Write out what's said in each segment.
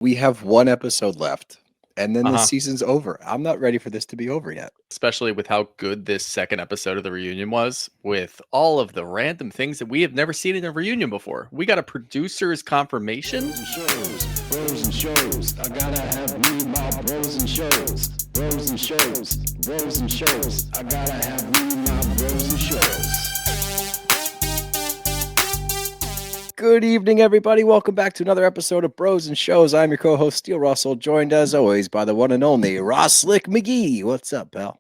We have one episode left, and then the Uh-huh. season's over. I'm not ready for this to be over yet. Especially with how good this second episode of the reunion was, with all of the random things that we have never seen in a reunion before. We got a producer's confirmation. Bros and shows. I gotta have me my bros and shows. Bros and shows. Bros and shows. I gotta have me my bros and shows. Good evening, everybody. Welcome back to another episode of Bros and Shows. I'm your co-host, Steele Russell, joined as always by the one and only RHOSLC McGee. What's up, pal?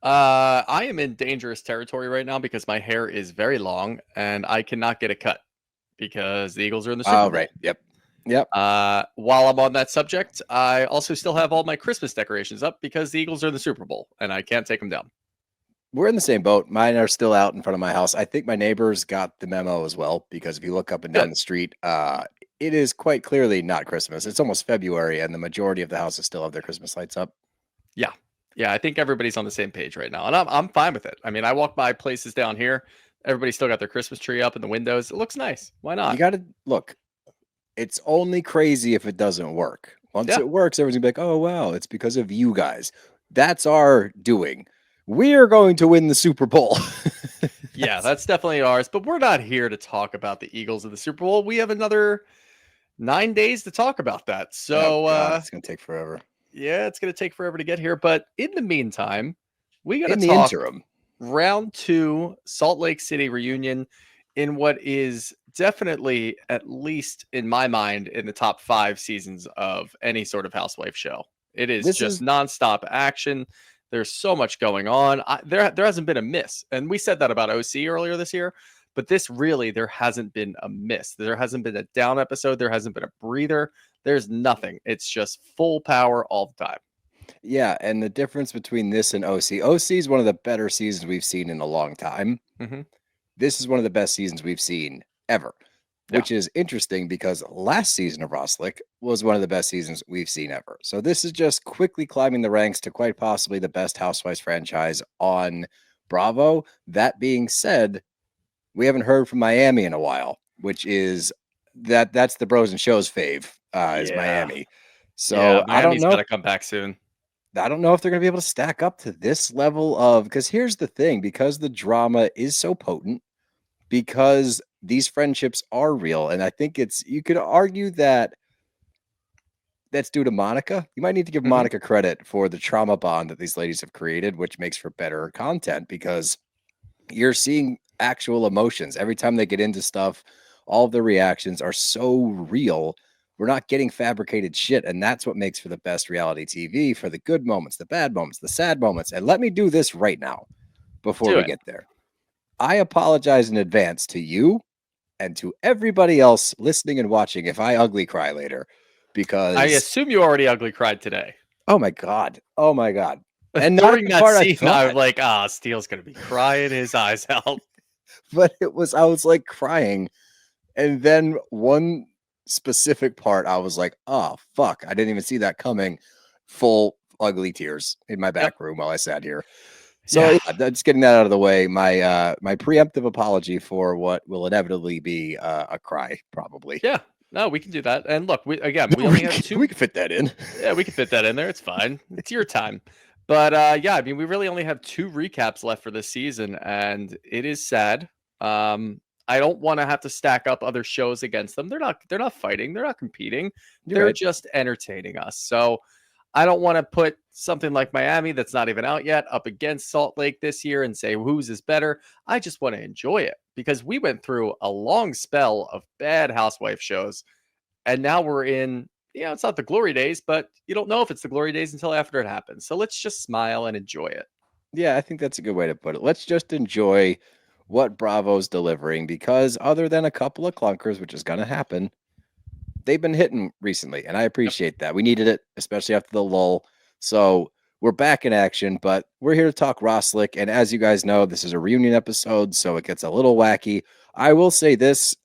I am in dangerous territory right now because my hair is very long and I cannot get a cut because the Eagles are in the Super Bowl. Oh, right. Yep. While I'm on that subject, I also still have all my Christmas decorations up because the Eagles are in the Super Bowl and I can't take them down. We're in the same boat. Mine are still out in front of my house. I think my neighbors got the memo as well, because if you look up and down the street, it is quite clearly not Christmas. It's almost February, and the majority of the houses still have their Christmas lights up. Yeah, I think everybody's on the same page right now, and I'm fine with it. I mean, I walk by places down here, everybody's still got their Christmas tree up in the windows. It looks nice. Why not? You got to look. It's only crazy if it doesn't work. Once it works, everyone's gonna be like, "Oh wow, it's because of you guys." That's our doing. We are going to win the Super Bowl. Yeah, that's definitely ours. But we're not here to talk about the Eagles of the Super Bowl. We have another 9 days to talk about that. So it's gonna take forever. Yeah, it's gonna take forever to get here. But in the meantime, we gotta In the talk interim, round 2 Salt Lake City reunion in what is definitely, at least in my mind, in the top 5 seasons of any sort of housewife show. It is This just is- nonstop action. There's so much going on. There hasn't been a miss, and we said that about OC earlier this year. But this really, there hasn't been a miss. There hasn't been a down episode. There hasn't been a breather. There's nothing. It's just full power all the time. yeah, and the difference between this and OC is one of the better seasons we've seen in a long time. Mhm. This is one of the best seasons we've seen ever, which is interesting because last season of RHOSLC was one of the best seasons we've seen ever. So this is just quickly climbing the ranks to quite possibly the best Housewives franchise on Bravo. That being said, we haven't heard from Miami in a while, which is that's the Bros and Shows fave, is Yeah. Miami. So Yeah, I don't Miami's know. got to come back soon. I don't know if they're going to be able to stack up to this level of, because here's the thing, because the drama is so potent, because these friendships are real. And I think you could argue that that's due to Monica. You might need to give Monica credit for the trauma bond that these ladies have created, which makes for better content, because you're seeing actual emotions every time they get into stuff. All of the reactions are so real. We're not getting fabricated shit. And that's what makes for the best reality TV, for the good moments, the bad moments, the sad moments. And let me do this right now before we get there. I apologize in advance to you and to everybody else listening and watching if I ugly cry later, because I assume you already ugly cried today. Oh my God. And during not the that part scene, I I thought. was like, Steele's going to be crying his eyes out. But I was like crying. And then one specific part, I was like, oh, fuck. I didn't even see that coming. Full ugly tears in my back room while I sat here. So just getting that out of the way. My preemptive apology for what will inevitably be a cry, probably. Yeah, no, we can do that. And look, we only have 2. We can fit that in. Yeah, we can fit that in there. It's fine. It's your time. But yeah, I mean, we really only have 2 recaps left for this season, and it is sad. I don't want to have to stack up other shows against them. They're not fighting. They're not competing. They're just entertaining us. So I don't want to put something like Miami that's not even out yet up against Salt Lake this year and say whose is better. I just want to enjoy it, because we went through a long spell of bad housewife shows, and now we're in, it's not the glory days, but you don't know if it's the glory days until after it happens. So let's just smile and enjoy it. Yeah, I think that's a good way to put it. Let's just enjoy what Bravo's delivering, because other than a couple of clunkers, which is going to happen, they've been hitting recently, and I appreciate that. We needed it, especially after the lull. So we're back in action, but we're here to talk RHOSLC. And as you guys know, this is a reunion episode, so it gets a little wacky. I will say this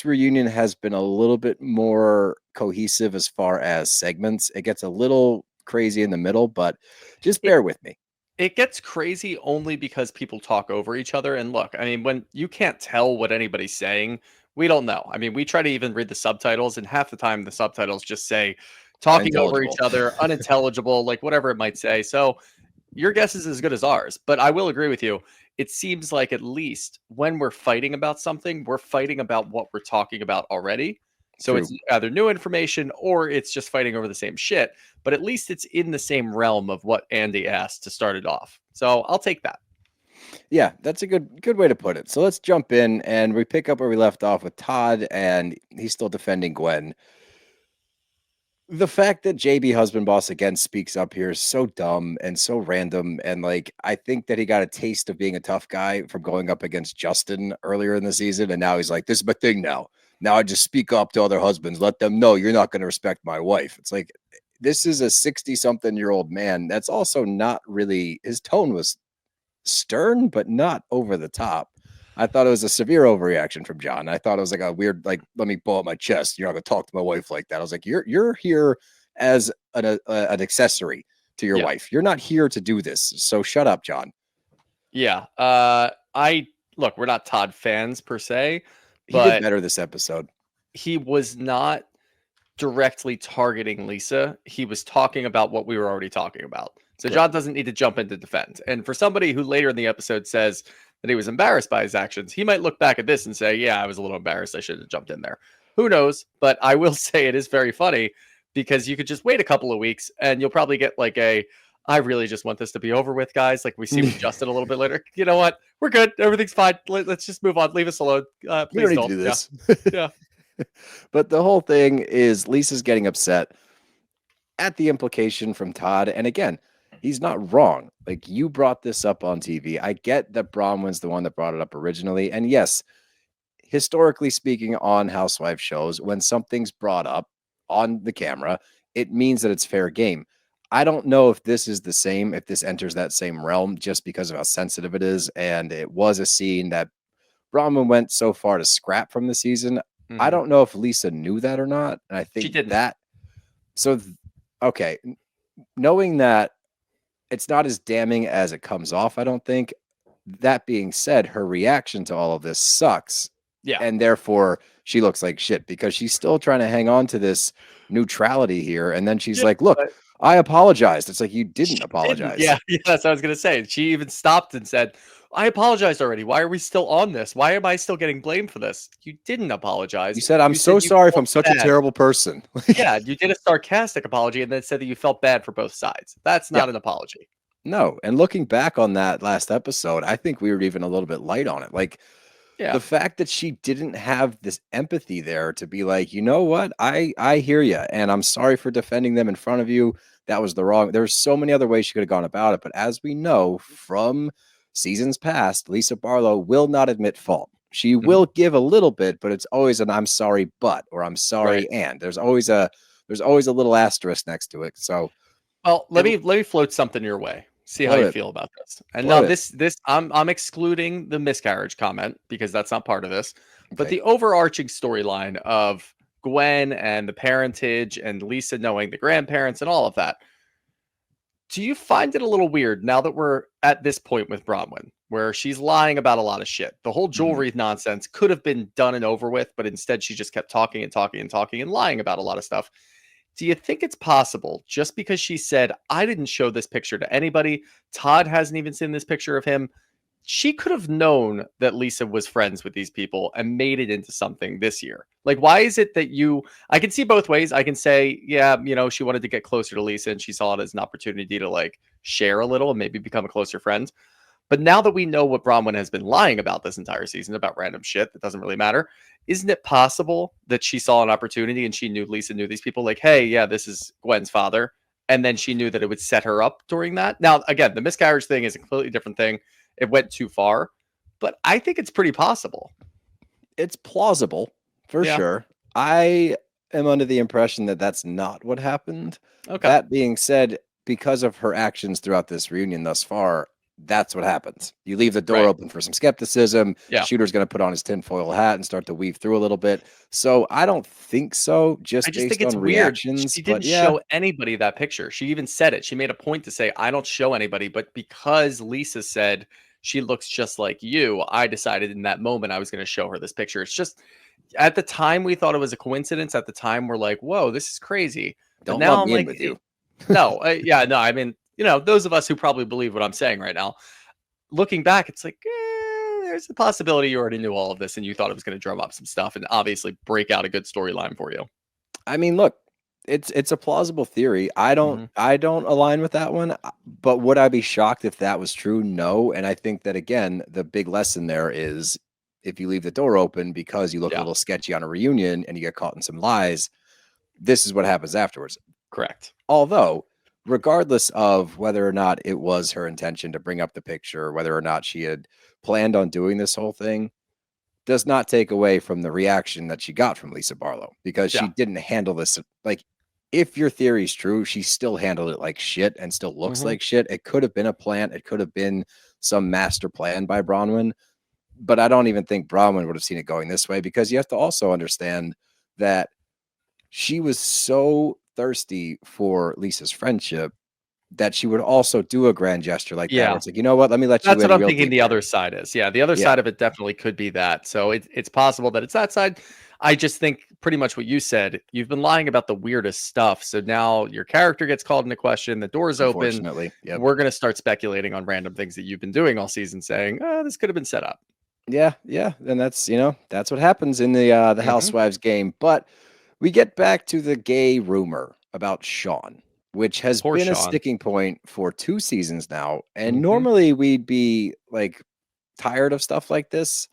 reunion has been a little bit more cohesive as far as segments. It gets a little crazy in the middle, but just bear with me. It gets crazy only because people talk over each other. And look, I mean, when you can't tell what anybody's saying We don't know. I mean, we try to even read the subtitles, and half the time the subtitles just say talking over each other, unintelligible, like whatever it might say. So your guess is as good as ours. But I will agree with you. It seems like at least when we're fighting about something, we're fighting about what we're talking about already. So True. it's either new information or it's just fighting over the same shit. But at least it's in the same realm of what Andy asked to start it off. So I'll take that. Yeah, that's a good way to put it. So let's jump in and we pick up where we left off with Todd, and he's still defending Gwen. The fact that JB Husband Boss again speaks up here is so dumb and so random. And like, I think that he got a taste of being a tough guy from going up against Justin earlier in the season. And now he's like, this is my thing now. Now I just speak up to other husbands, let them know you're not going to respect my wife. It's like, this is a 60-something-year-old man. That's also not really, his tone was stern, but not over the top. I thought it was a severe overreaction from John. I thought it was like a weird, like, let me blow up my chest. You're not going to talk to my wife like that. I was like, you're here as an accessory to your wife. You're not here to do this. So shut up, John. Yeah. Look, we're not Todd fans per se, He but did better this episode. he was not directly targeting Lisa. He was talking about what we were already talking about. So John doesn't need to jump in to defend. And for somebody who later in the episode says that he was embarrassed by his actions, he might look back at this and say, yeah, I was a little embarrassed. I should have jumped in there. Who knows? But I will say it is very funny because you could just wait a couple of weeks and you'll probably get like I really just want this to be over with, guys. Like we see with Justin a little bit later. You know what? We're good. Everything's fine. Let's just move on. Leave us alone. Please don't need to do this. Yeah. But the whole thing is Lisa's getting upset at the implication from Todd. And again, he's not wrong. Like, you brought this up on TV. I get that Bronwin's the one that brought it up originally. And yes, historically speaking, on housewife shows, when something's brought up on the camera, it means that it's fair game. I don't know if this is the same, if this enters that same realm, just because of how sensitive it is. And it was a scene that Bronwin went so far to scrap from the season. I don't know if Lisa knew that or not. And I think She didn't. that. So, okay. Knowing that it's not as damning as it comes off, I don't think. That being said, her reaction to all of this sucks. Yeah. And therefore, she looks like shit because she's still trying to hang on to this neutrality here. And then she's like, look, I apologized. It's like, you didn't apologize. Yeah, that's what I was going to say. She even stopped and said, I apologized already. Why are we still on this? Why am I still getting blamed for this? You didn't apologize. You said, I'm so sorry if I'm such a terrible person. Yeah, you did a sarcastic apology and then said that you felt bad for both sides. That's not an apology. No. And looking back on that last episode, I think we were even a little bit light on it. Like, the fact that she didn't have this empathy there to be like, you know what? I hear you. And I'm sorry for defending them in front of you. That was the wrong. There's so many other ways she could have gone about it. But as we know from seasons past, Lisa Barlow will not admit fault. She will give a little bit, but it's always an I'm sorry, but, or I'm sorry, and there's always a little asterisk next to it. So, well, let me float something your way. See how you feel about this. And now this I'm excluding the miscarriage comment because that's not part of this. But the overarching storyline of Gwen and the parentage and Lisa knowing the grandparents and all of that. Do you find it a little weird now that we're at this point with Bronwin, where she's lying about a lot of shit? The whole jewelry nonsense could have been done and over with, but instead she just kept talking and talking and talking and lying about a lot of stuff. Do you think it's possible, just because she said, I didn't show this picture to anybody, Todd hasn't even seen this picture of him, she could have known that Lisa was friends with these people and made it into something this year? Like, why is it that I can see both ways. I can say, yeah, she wanted to get closer to Lisa and she saw it as an opportunity to like share a little and maybe become a closer friend. But now that we know what Bronwin has been lying about this entire season about random shit that doesn't really matter, isn't it possible that she saw an opportunity and she knew Lisa knew these people? Like, hey, yeah, this is Gwen's father. And then she knew that it would set her up during that. Now, again, the miscarriage thing is a completely different thing. It went too far. But I think it's pretty possible. It's plausible, for sure. I am under the impression that that's not what happened. Okay. That being said, because of her actions throughout this reunion thus far, that's what happens. You leave the door open for some skepticism. Yeah. Shooter's going to put on his tinfoil hat and start to weave through a little bit. So I don't think so. I just based think it's on weird. reactions. She didn't show anybody that picture. She even said it. She made a point to say, I don't show anybody. But because Lisa said she looks just like you, I decided in that moment I was going to show her this picture. At the time, we thought it was a coincidence. At the time, we're like, whoa, this is crazy. But Don't now lump I'm me in like, with you. no, yeah, no. I mean, those of us who probably believe what I'm saying right now, looking back, it's like, there's a possibility you already knew all of this and you thought it was going to drum up some stuff and obviously break out a good storyline for you. I mean, look, it's a plausible theory. I don't Hmm. I don't align with that one, but would I be shocked if that was true? No. And I think that again, the big lesson there is if you leave the door open because you look a Yeah, little sketchy on a reunion and you get caught in some lies, this is what happens afterwards. correct. Although, regardless of whether or not it was her intention to bring up the picture, whether or not she had planned on doing this whole thing, does not take away from the reaction that she got from Lisa Barlow because she Yeah. didn't handle this like if your theory is true, she still handled it like shit and still looks Hmm. like shit. It could have been a plant, it could have been some master plan by Bronwin, but I don't even think Bronwin would have seen it going this way because you have to also understand that she was so thirsty for Lisa's friendship that she would also do a grand gesture like that where Yeah. it's like, you know what, let me let you That's what in I'm real thinking deep the here. other side is. Yeah, the other Yeah. side of it definitely could be that. So it's possible that it's that side. I just think pretty much what you said. You've been lying about the weirdest stuff. So now your character gets called into question. The door's open. Unfortunately. Yep. We're going to start speculating on random things that you've been doing all season, saying, oh, this could have been set up. Yeah, yeah. And that's that's what happens in the Hmm. Housewives game. But we get back to the gay rumor about Sean, which has Poor been a Sean. sticking point for 2 seasons now. And Hmm. normally we'd be like tired of stuff like this.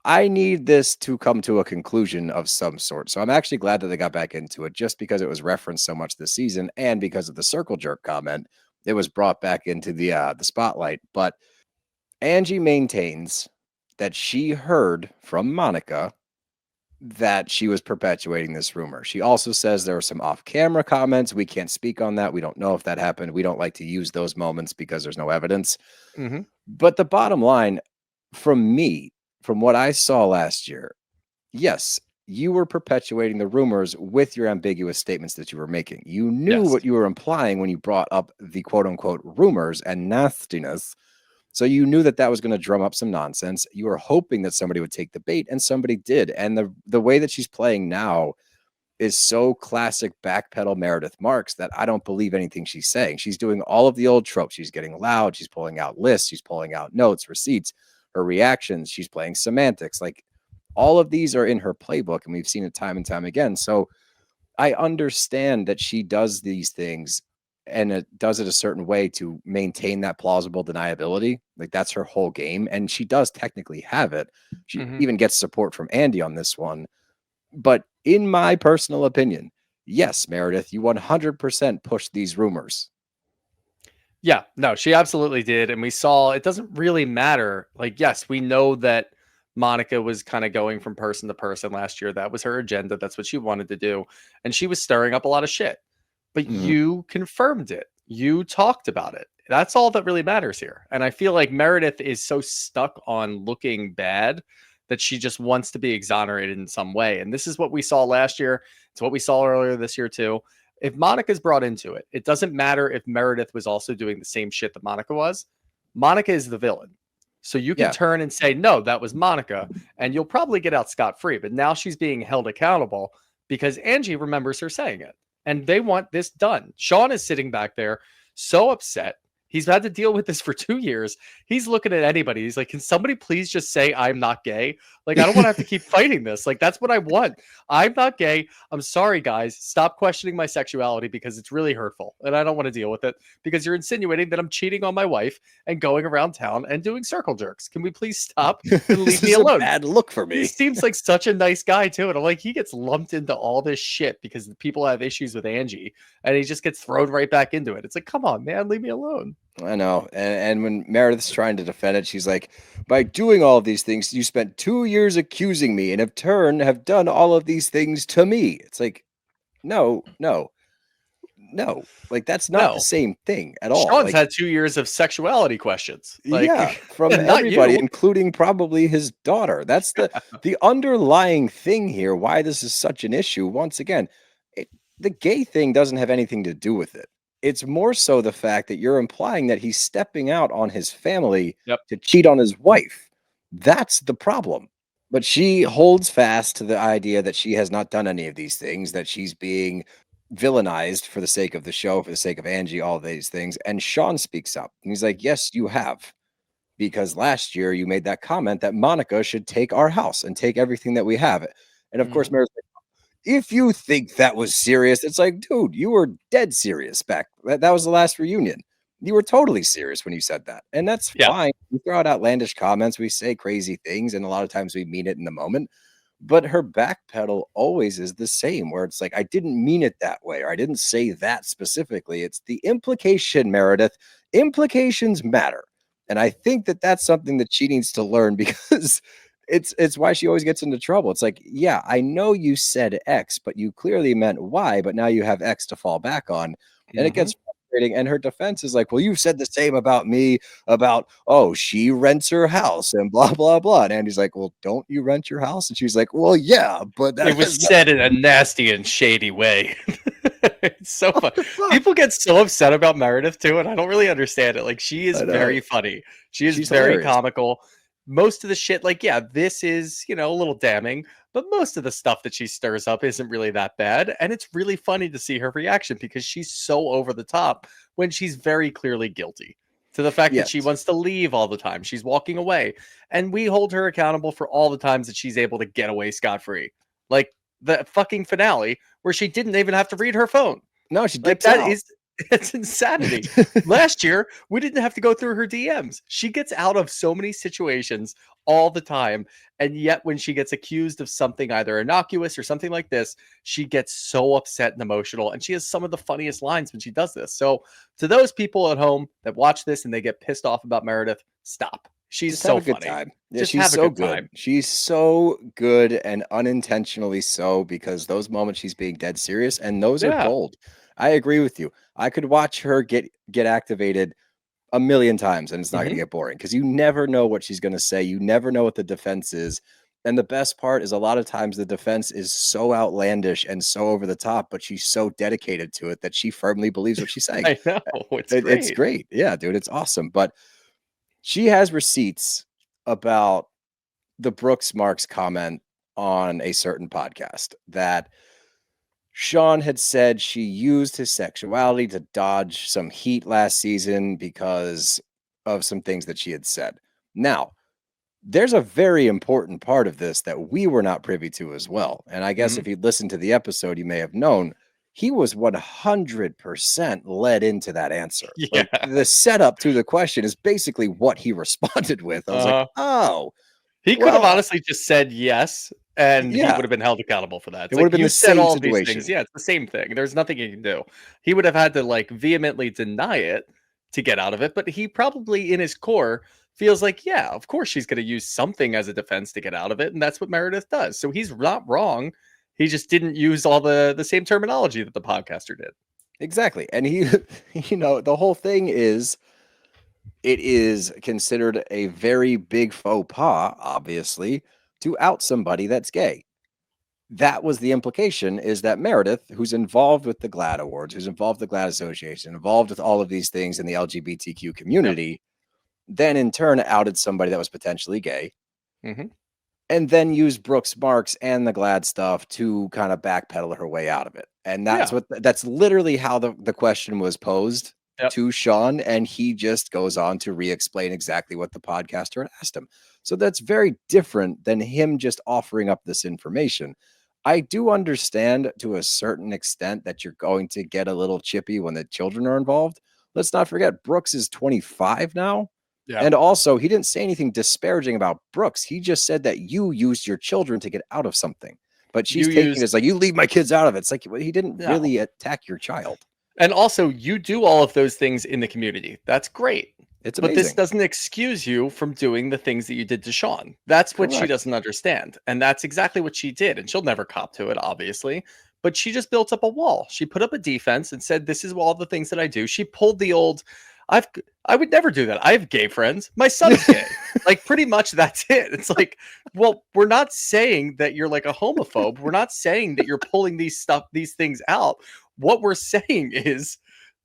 I need this to come to a conclusion of some sort. So I'm actually glad that they got back into it just because it was referenced so much this season and because of the circle jerk comment. It was brought back into the spotlight. But Angie maintains that she heard from Monica that she was perpetuating this rumor. She also says there were some off-camera comments. We can't speak on that. We don't know if that happened. We don't like to use those moments because there's no evidence. Hmm. But the bottom line from me, from what I saw last year, yes, you were perpetuating the rumors with your ambiguous statements that you were making. You knew Yes. what you were implying when you brought up the quote unquote rumors and nastiness. So you knew that that was going to drum up some nonsense. You were hoping that somebody would take the bait, and somebody did. And the way that she's playing now is so classic backpedal Meredith Marks that I don't believe anything she's saying. She's doing all of the old tropes. She's getting loud. She's pulling out lists. She's pulling out notes, receipts, her reactions. She's playing semantics. Like all of these are in her playbook, and we've seen it time and time again. So I understand that she does these things and it does it a certain way to maintain that plausible deniability. Like that's her whole game. And she does technically have it. She Hmm. even gets support from Andy on this one. But in my personal opinion, yes, Meredith, you 100% push these rumors. Yeah, no, she absolutely did. And we saw it doesn't really matter. Like, yes, we know that Monica was kind of going from person to person last year. That was her agenda. That's what she wanted to do. And she was stirring up a lot of shit. But Mhm. you confirmed it. You talked about it. That's all that really matters here. And I feel like Meredith is so stuck on looking bad that she just wants to be exonerated in some way. And this is what we saw last year. It's what we saw earlier this year, too. If Monica's brought into it, it doesn't matter if Meredith was also doing the same shit that Monica was. Monica is the villain. So you can Yeah. turn and say, no, that was Monica, and you'll probably get out scot-free. But now she's being held accountable because Angie remembers her saying it. And they want this done. Sean is sitting back there so upset. He's had to deal with this for 2 years. He's looking at anybody. He's like, can somebody please just say I'm not gay? Like, I don't want to have to keep fighting this. Like, that's what I want. I'm not gay. I'm sorry, guys. Stop questioning my sexuality because it's really hurtful. And I don't want to deal with it because you're insinuating that I'm cheating on my wife and going around town and doing circle jerks. Can we please stop and leave This me is a alone? bad look for He me. seems like such a nice guy too. And I'm like, he gets lumped into all this shit because the people have issues with Angie and he just gets thrown right back into it. It's like, come on, man, leave me alone. I know. And when Meredith's trying to defend it, she's like, by doing all of these things, you spent 2 years accusing me and in turn have done all of these things to me. It's like, no, no, no. Like, that's not the No, same thing at all. Sean's Like, had 2 years of sexuality questions. yeah, Like, from not everybody, you. including probably his daughter. That's the underlying thing here, why this is such an issue. Once again, the gay thing doesn't have anything to do with it. It's more so the fact that you're implying that he's stepping out on his family Yep. to cheat on his wife. That's the problem. But she holds fast to the idea that she has not done any of these things, that she's being villainized for the sake of the show, for the sake of Angie, all these things. And Sean speaks up and he's like, yes, you have. Because last year you made that comment that Monica should take our house and take everything that we have. And of course, Mhm. Meredith's like, if you think that was serious, it's like, dude, you were dead serious back. That was the last reunion. You were totally serious when you said that. And that's Yeah. fine. We throw out outlandish comments, we say crazy things, and a lot of times we mean it in the moment. But her backpedal always is the same, where it's like, I didn't mean it that way, or I didn't say that specifically. It's the implication, Meredith. Implications matter. And I think that that's something that she needs to learn because it's why she always gets into trouble. It's like, yeah, I know you said X, but you clearly meant Y, but now you have X to fall back on. And it Mhm. gets frustrating. And her defense is like, well, you've said the same about me about, oh, she rents her house and blah, blah, blah. And Andy's like, well, don't you rent your house? And she's like, well, yeah, but that It was has said in a nasty and shady way. It's so what fun. the fuck? People get so upset about Meredith too, and I don't really understand it. Like, she is I very know. funny. She is She's very hilarious. comical. Most of the shit, like, yeah, this is, a little damning, but most of the stuff that she stirs up isn't really that bad. And it's really funny to see her reaction because she's so over the top when she's very clearly guilty to the fact that she Yes. wants to leave all the time. She's walking away. And we hold her accountable for all the times that she's able to get away scot-free. Like the fucking finale where she didn't even have to read her phone. No, she Like, dips that out. is it's insanity. Last year, we didn't have to go through her DMs. She gets out of so many situations all the time. And yet, when she gets accused of something either innocuous or something like this, she gets so upset and emotional. And she has some of the funniest lines when she does this. So, to those people at home that watch this and they get pissed off about Meredith, stop. She's Just have so a good funny. time. Yeah, Just she's have a so good good. time. She's so good and unintentionally so because those moments she's being dead serious and those are Yeah. gold. I agree with you. I could watch her get activated a million times and it's not going to Hmm. get boring because you never know what she's going to say. You never know what the defense is. And the best part is a lot of times the defense is so outlandish and so over the top, but she's so dedicated to it that she firmly believes what she's saying. I know. It's It's great. great. Yeah, dude, it's awesome. But she has receipts about the Brooks Marks comment on a certain podcast that Sean had said she used his sexuality to dodge some heat last season because of some things that she had said. Now, there's a very important part of this that we were not privy to as well. And I guess Mhm. if you'd listened to the episode, you may have known he was 100% led into that answer. Yeah. Like the setup to the question is basically what he responded with. I was like, Uh, oh, he could have well, honestly just said yes, and he yeah, would have been held accountable for that. it It's would have like, been you the said same all these things. situation. Yeah, it's the same thing. There's nothing you can do. He would have had to, like, vehemently deny it to get out of it, but he probably in his core feels like, yeah, of course she's going to use something as a defense to get out of it, and that's what Meredith does. So he's not wrong. He just didn't use all the same terminology that the podcaster did. Exactly. And he, the whole thing is it is considered a very big faux pas, obviously, to out somebody that's gay. That was the implication is that Meredith, who's involved with the GLAAD Awards, who's involved with the GLAAD Association, involved with all of these things in the LGBTQ Yep. community, then in turn outed somebody that was potentially gay, Hmm. and then used Brooks Marks and the GLAAD stuff to kind of backpedal her way out of it. And Yeah. that's literally how the question was posed Yep. to Sean. And he just goes on to re-explain exactly what the podcaster had asked him. So that's very different than him just offering up this information. I do understand to a certain extent that you're going to get a little chippy when the children are involved. Let's not forget Brooks is 25 now. Yeah. And also, he didn't say anything disparaging about Brooks. He just said that you used your children to get out of something. But she's You taking it used as like, you leave my kids out of it. It's like, well, he didn't no. really attack your child. And also, you do all of those things in the community. That's great. It's But this amazing. doesn't excuse you from doing the things that you did to Sean. That's what she Correct. doesn't understand. And that's exactly what she did. And she'll never cop to it, obviously. But she just built up a wall. She put up a defense and said, this is all the things that I do. She pulled the old, I've I would never do that. I have gay friends. My son's gay. Like, pretty much that's it. It's like, well, we're not saying that you're like a homophobe. We're not saying that you're pulling these things out. What we're saying is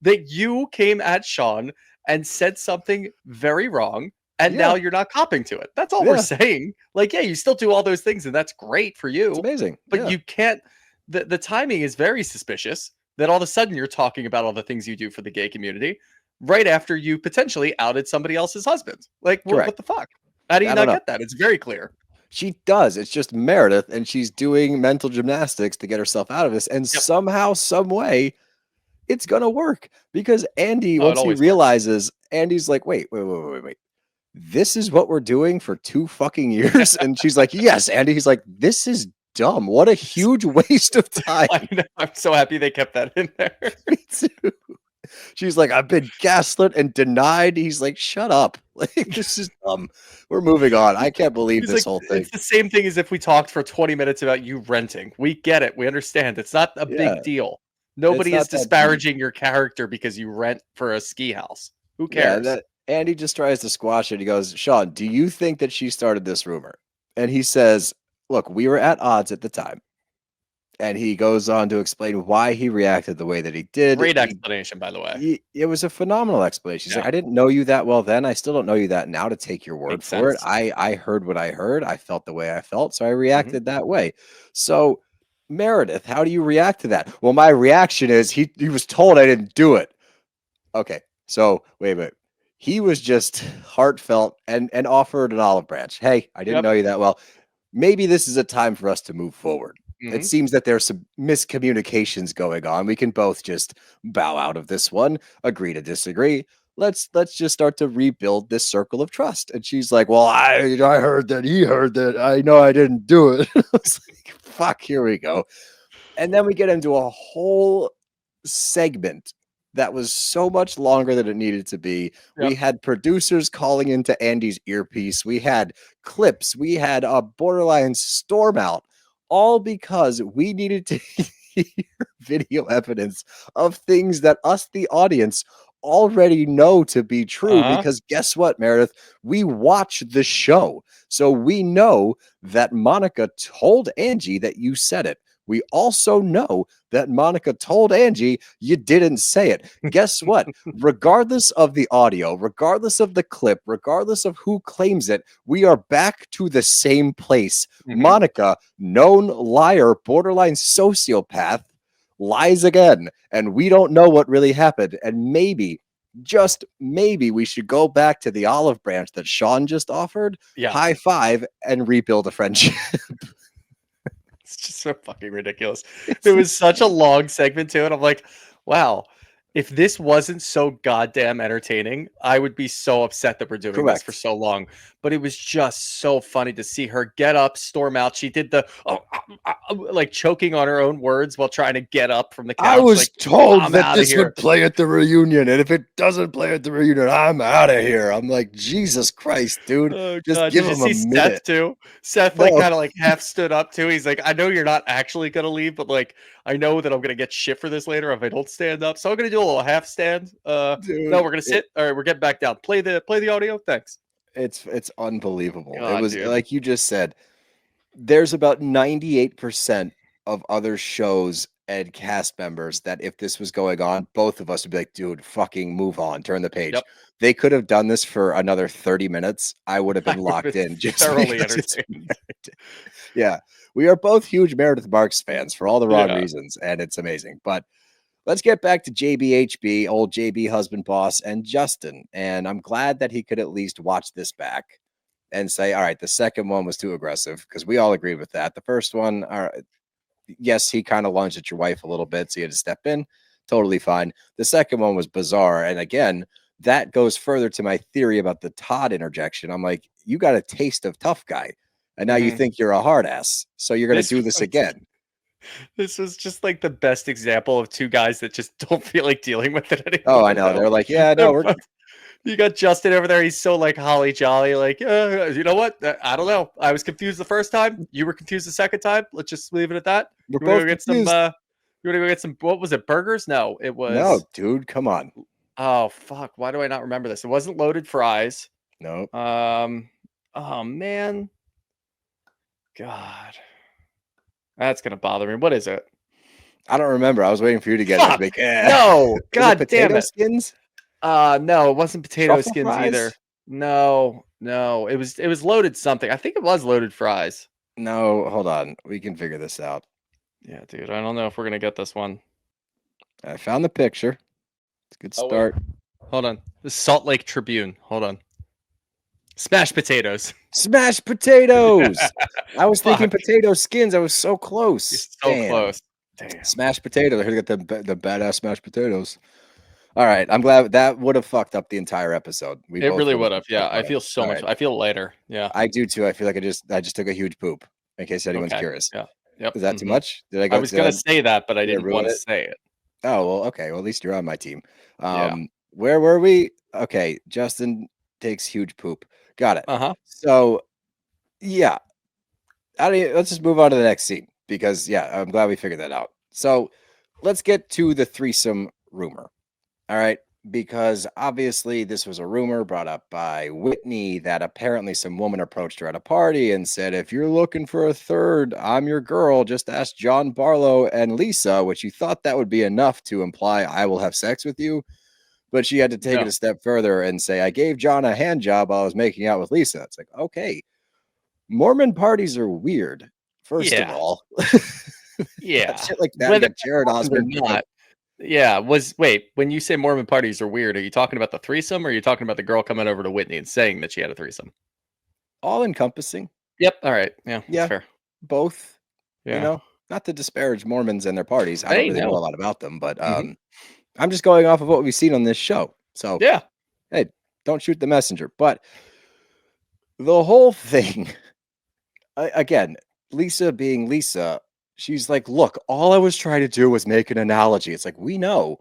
that you came at Sean and said something very wrong, and Yeah. now you're not copping to it. That's all we're saying. Like, yeah, you still do all those things, and that's great for you. It's amazing. But you can't. The timing is very suspicious. That all of a sudden you're talking about all the things you do for the gay community right after you potentially outed somebody else's husband. Like, what the fuck? How do you not get that? It's very clear. She does. It's just Meredith, and she's doing mental gymnastics to get herself out of this. And somehow, some way, it's gonna work because Andy, once he realizes, Andy's like, wait. This is what we're doing for 2 fucking years? And she's like, yes, Andy. He's like, this is dumb. What a huge waste of time. I know. I'm so happy they kept that in there. Me too. She's like, I've been gaslit and denied. He's like, shut up. Like, this is dumb. We're moving on. I can't believe this whole thing. It's the same thing as if we talked for 20 minutes about you renting. We get it. We understand. It's not a big deal. Nobody is disparaging your character because you rent for a ski house. Who cares? Yeah, Andy just tries to squash it. He goes, Sean, do you think that she started this rumor? And he says, look, we were at odds at the time. And he goes on to explain why he reacted the way that he did. Great explanation, by the way. It was a phenomenal explanation. He's like, I didn't know you that well then. I still don't know you that now to take your word for it. I heard what I heard. I felt the way I felt. So I reacted that way. So, Meredith, how do you react to that? Well, my reaction is he was told I didn't do it. Okay. So, wait a minute. He was just heartfelt and offered an olive branch. Hey, I didn't know you that well. Maybe this is a time for us to move forward. It seems that there's some miscommunications going on. We can both just bow out of this one, agree to disagree. Let's just start to rebuild this circle of trust. And she's like, well, I heard that he heard that. I know I didn't do it. I was like, fuck, here we go. And then we get into a whole segment that was so much longer than it needed to be. We had producers calling into Andy's earpiece. We had clips. We had a borderline storm out. All because we needed to hear video evidence of things that us, the audience, already know to be true. Because guess what, Meredith? We watch the show. So we know that Monica told Angie that you said it. We also know that Monica told Angie you didn't say it. Guess what? Regardless of the audio, regardless of the clip, regardless of who claims it, we are back to the same place. Monica, known liar, borderline sociopath, lies again. And we don't know what really happened. And maybe, just maybe, we should go back to the olive branch that Sean just offered, high five, and rebuild a friendship. It's just so fucking ridiculous. There was such a long segment to it. I'm like, wow, if this wasn't so goddamn entertaining, I would be so upset that we're doing this for so long. But it was just so funny to see her get up, storm out. She did the like choking on her own words while trying to get up from the couch. I was told that this would would play at the reunion, and if it doesn't play at the reunion, I'm out of here. I'm like, Jesus Christ, dude. Just give him a minute. Seth too? Seth like kind of like half stood up too. He's like, I know you're not actually gonna leave, but like I know that I'm gonna get shit for this later if I don't stand up. So I'm gonna do a little half stand. Dude, no, we're gonna sit. All right, we're getting back down. Play the audio. Thanks. It's unbelievable. God, it was dude. Like you just said, there's about 98% of other shows and cast members that if this was going on, both of us would be like, dude, fucking move on, turn the page. They could have done this for another 30 minutes. I would have been locked in. Just thoroughly entertained. Yeah. We are both huge Meredith Marks fans for all the wrong reasons, and it's amazing. But let's get back to JBHB, old JB husband boss, and Justin. And I'm glad that he could at least watch this back and say, all right, the second one was too aggressive, because we all agreed with that. The first one, yes, he kind of lunged at your wife a little bit, so you had to step in. Totally fine. The second one was bizarre. And again, that goes further to my theory about the Todd interjection. I'm like, you got a taste of tough guy, and now you think you're a hard ass. So you're going to do this again. This was just like the best example of two guys that just don't feel like dealing with it anymore. Oh, I know. They're like, yeah, no, we're. You got Justin over there. He's so like holly jolly. Like, you know what? I don't know. I was confused the first time. You were confused the second time. Let's just leave it at that. We're both get some. You want to go get some? What was it? Burgers? No, it was. No, dude, come on. Oh fuck! Why do I not remember this? It wasn't loaded fries. No. Oh man. God. That's gonna bother me. What is it? I don't remember. I was waiting for you to get it. Like, no, God damn it. Skins? No, it wasn't potato Truffle skins fries? either. No. It was loaded something. I think it was loaded fries. No, hold on. We can figure this out. Yeah, dude. I don't know if we're gonna get this one. I found the picture. It's a good Oh, wait. start. Hold on. The Salt Lake Tribune. Hold on. Smashed potatoes. Smashed potatoes. I was thinking Fuck. potato skins. I was so You're close. so Damn. close. Damn. Smashed potatoes. I heard to get the badass smashed potatoes. All right. I'm glad that would have fucked up the entire episode. We It both really would would have have. Yeah, I about it. feel so All much. right. I feel lighter. Yeah. I do too. I feel like I just took a huge poop. In case anyone's Okay. curious. Yeah. Yep. Is that too mhm. much? Did I I go? was gonna say that, but I did I didn't ruin want to it? say it. Oh well. Okay. Well, at least you're on my team. Yeah. Where were we? Okay. Justin takes huge poop. Got it. Uh-huh. So yeah. Let's just move on to the next scene because yeah, I'm glad we figured that out. So let's get to the threesome rumor. All right. Because obviously this was a rumor brought up by Whitney that apparently some woman approached her at a party and said, if you're looking for a third, I'm your girl. Just ask John Barlow and Lisa, which you thought that would be enough to imply I will have sex with you. But she had to take it No. a step further and say, I gave John a hand job while I was making out with Lisa. It's like, okay, Mormon parties are weird. First of Yeah. all, Yeah. shit like that. You Whether got Jared or Osborne. not. Yeah. Wait, when you say Mormon parties are weird, are you talking about the threesome or are you talking about the girl coming over to Whitney and saying that she had a threesome? All encompassing. Yep. All right. Yeah. Yeah. That's fair. Both. Yeah. You know, not to disparage Mormons and their parties. I Hey, don't really know no. a lot about them, but Mhm. I'm just going off of what we've seen on this show. So Yeah. hey, don't shoot the messenger. But the whole thing, again, Lisa being Lisa, she's like, look, all I was trying to do was make an analogy. It's like, we know.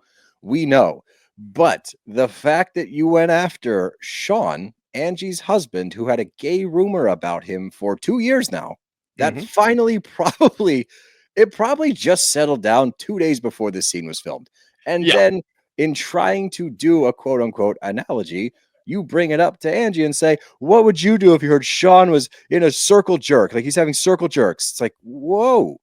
But the fact that you went after Sean, Angie's husband, who had a gay rumor about him for 2 years now, that Mhm. finally probably just settled down 2 days before this scene was filmed. And Yeah. then in trying to do a quote unquote analogy, you bring it up to Angie and say, what would you do if you heard Sean was in a circle jerk? Like he's having circle jerks. It's like, whoa,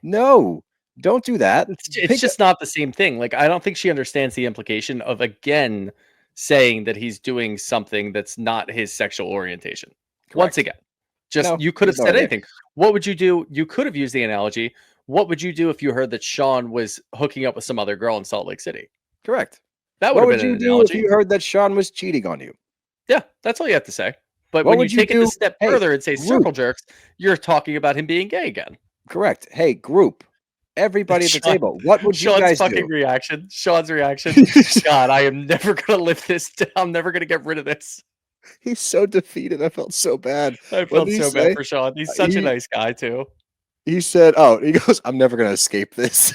no, don't do that. It's just not the same thing. Like, I don't think she understands the implication of again saying that he's doing something that's not his sexual orientation. Once Correct. again, just No, you could have there's no said there. anything. What would you do? You could have used the analogy. What would you do if you heard that Sean was hooking up with some other girl in Salt Lake City? Correct. That would What have would been you an do if analogy. you heard that Sean was cheating on you? Yeah, that's all you have to say. But What when you would you take it a do? step Hey, further and say group. circle jerks, you're talking about him being gay again. Correct. Hey, group. Everybody at the table. What would you Sean's guys fucking do? reaction. Sean's reaction. God, I am never gonna live this down. I'm never gonna get rid of this. He's so defeated. I felt so bad. I What felt did he so bad say? for Sean. He's such a nice guy too. He said, "Oh, he goes, I'm never gonna escape this."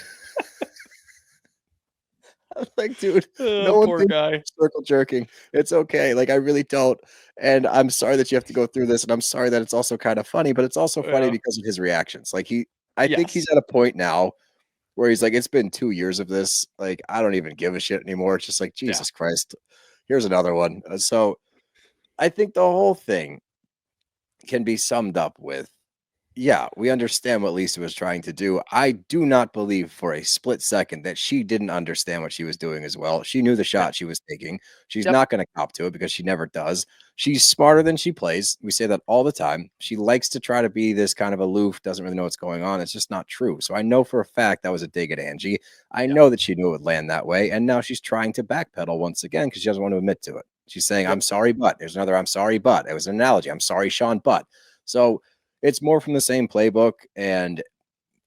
I was like, dude, no one Poor thinks guy. circle jerking. It's okay. Like, I really don't. And I'm sorry that you have to go through this, and I'm sorry that it's also kind of funny, but it's also funny Yeah. because of his reactions. Like I think he's Yes. at a point now where he's like, it's been 2 years of this. Like, I don't even give a shit anymore. It's just like, Yeah. Jesus Christ, here's another one. So I think the whole thing can be summed up with, yeah, we understand what Lisa was trying to do. I do not believe for a split second that she didn't understand what she was doing as well. She knew the Yeah. shot she was taking. She's Yep. not going to cop to it because she never does. She's smarter than she plays. We say that all the time. She likes to try to be this kind of aloof, doesn't really know what's going on. It's just not true. So I know for a fact that was a dig at Angie. I know that she knew it would land that way. And now she's trying to backpedal once again because she doesn't want to admit to it. She's saying, Yep. I'm sorry, but there's another I'm sorry, but it was an analogy. I'm sorry, Sean, but. So it's more from the same playbook. And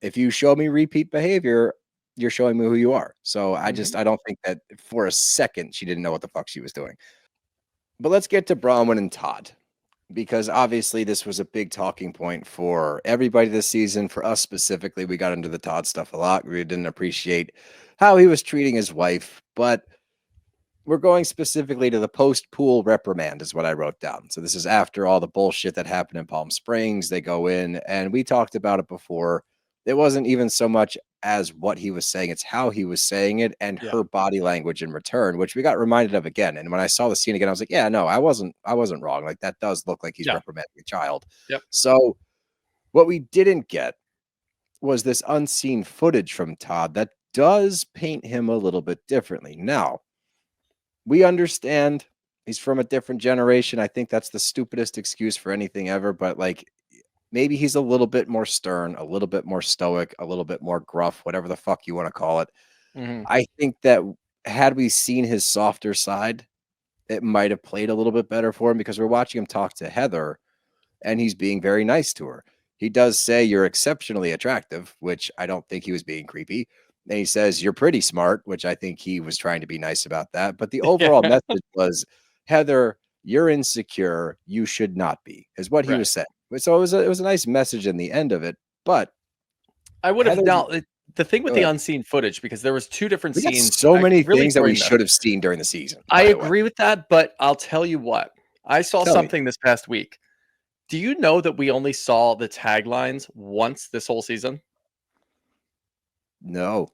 if you show me repeat behavior, you're showing me who you are. So I don't think that for a second she didn't know what the fuck she was doing. But let's get to Bronwin and Todd, because obviously this was a big talking point for everybody this season. For us specifically, we got into the Todd stuff a lot. We didn't appreciate how he was treating his wife, but we're going specifically to the post-pool reprimand is what I wrote down. So this is after all the bullshit that happened in Palm Springs. They go in, and we talked about it before. It wasn't even so much as what he was saying, it's how he was saying it and Yeah. her body language in return, which we got reminded of again. And when I saw the scene again, I was like, yeah, no, I wasn't wrong. Like, that does look like he's Yeah. reprimanding a child. Yep. So what we didn't get was this unseen footage from Todd that does paint him a little bit differently. Now, we understand He's from a different generation. I think that's the stupidest excuse for anything ever. But like, maybe he's a little bit more stern, a little bit more stoic, a little bit more gruff, whatever the fuck you want to call it. Mhm. I think that had we seen his softer side, it might have played a little bit better for him because we're watching him talk to Heather and he's being very nice to her. He does say you're exceptionally attractive, which I don't think he was being creepy. And he says you're pretty smart, which I think he was trying to be nice about that. But the overall Yeah. message was, Heather, you're insecure. You should not be, is what he Right. was saying. So it was a nice message in the end of it. But I would have Heather's- now the thing with Go the ahead. unseen footage, because there was 2 different we got scenes. so many really things that we during the- should have seen during the season. I by the way. agree with that, but I'll tell you what. I saw Tell me. something this past week. Do you know that we only saw the taglines once this whole season? No.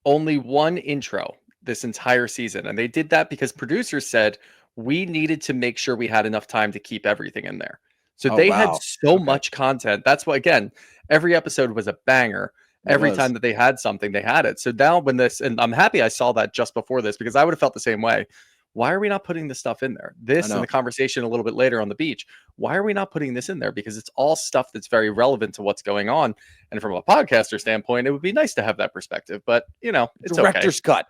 Only one intro this entire season. And they did that because producers said we needed to make sure we had enough time to keep everything in there. So Oh, they had wow. so Okay. much content. That's why, again, every episode was a banger. It Every was. time that they had something, they had it. So now when this, and I'm happy I saw that just before this because I would have felt the same way. Why are we not putting this stuff in there? This know. and the conversation a little bit later on the beach. Why are we not putting this in there? Because it's all stuff that's very relevant to what's going on. And from a podcaster standpoint, it would be nice to have that perspective. But, you know, it's okay. Director's cut.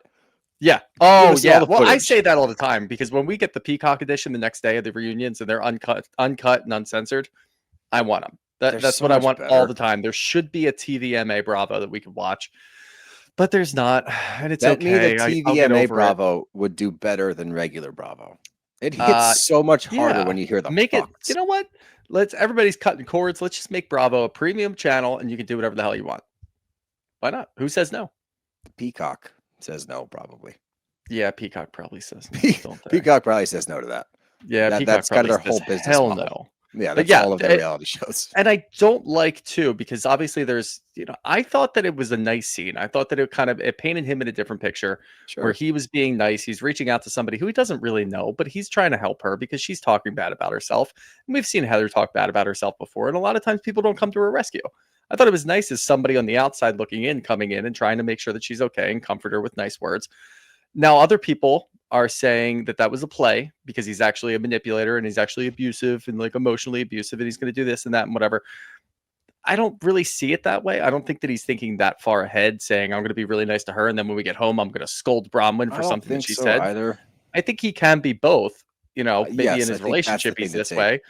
Yeah. Oh, us all yeah. the Well, I footage. say that all the time because when we get the Peacock edition the next day of the reunions and they're uncut and uncensored, I want them. They're That's so what I much want all better. the time. There should be a TVMA Bravo that we could watch, but there's not, and it's Bet okay. me the I'll get TVMA over Bravo would do better than regular Bravo. It hits Uh, so much it. harder Yeah. when you hear the Make it. fucks. You know what? Everybody's cutting cords. Let's just make Bravo a premium channel, and you can do whatever the hell you want. Why not? Who says no? Peacock says no, probably. Yeah, Peacock probably says no. Don't they? Peacock probably says no to that. Yeah, That- Peacock that's kind of probably their whole says business hell model. no. Yeah, But that's yeah, all of their reality shows. And I don't like too, because obviously there's, I thought that it was a nice scene. I thought that it painted him in a different picture where Sure. he was being nice. He's reaching out to somebody who he doesn't really know, but he's trying to help her because she's talking bad about herself. And we've seen Heather talk bad about herself before. And a lot of times people don't come to her rescue. I thought it was nice as somebody on the outside looking in, coming in and trying to make sure that she's okay and comfort her with nice words. Now, other people are saying that that was a play because he's actually a manipulator and he's actually abusive and like emotionally abusive and he's going to do this and that and whatever. I don't really see it that way. I don't think that he's thinking that far ahead, saying I'm going to be really nice to her and then when we get home, I'm going to scold Bronwin I for don't something that think she so said. either. I think he can be both. Maybe yes, in I his think that's relationship the he's thing to this take. way.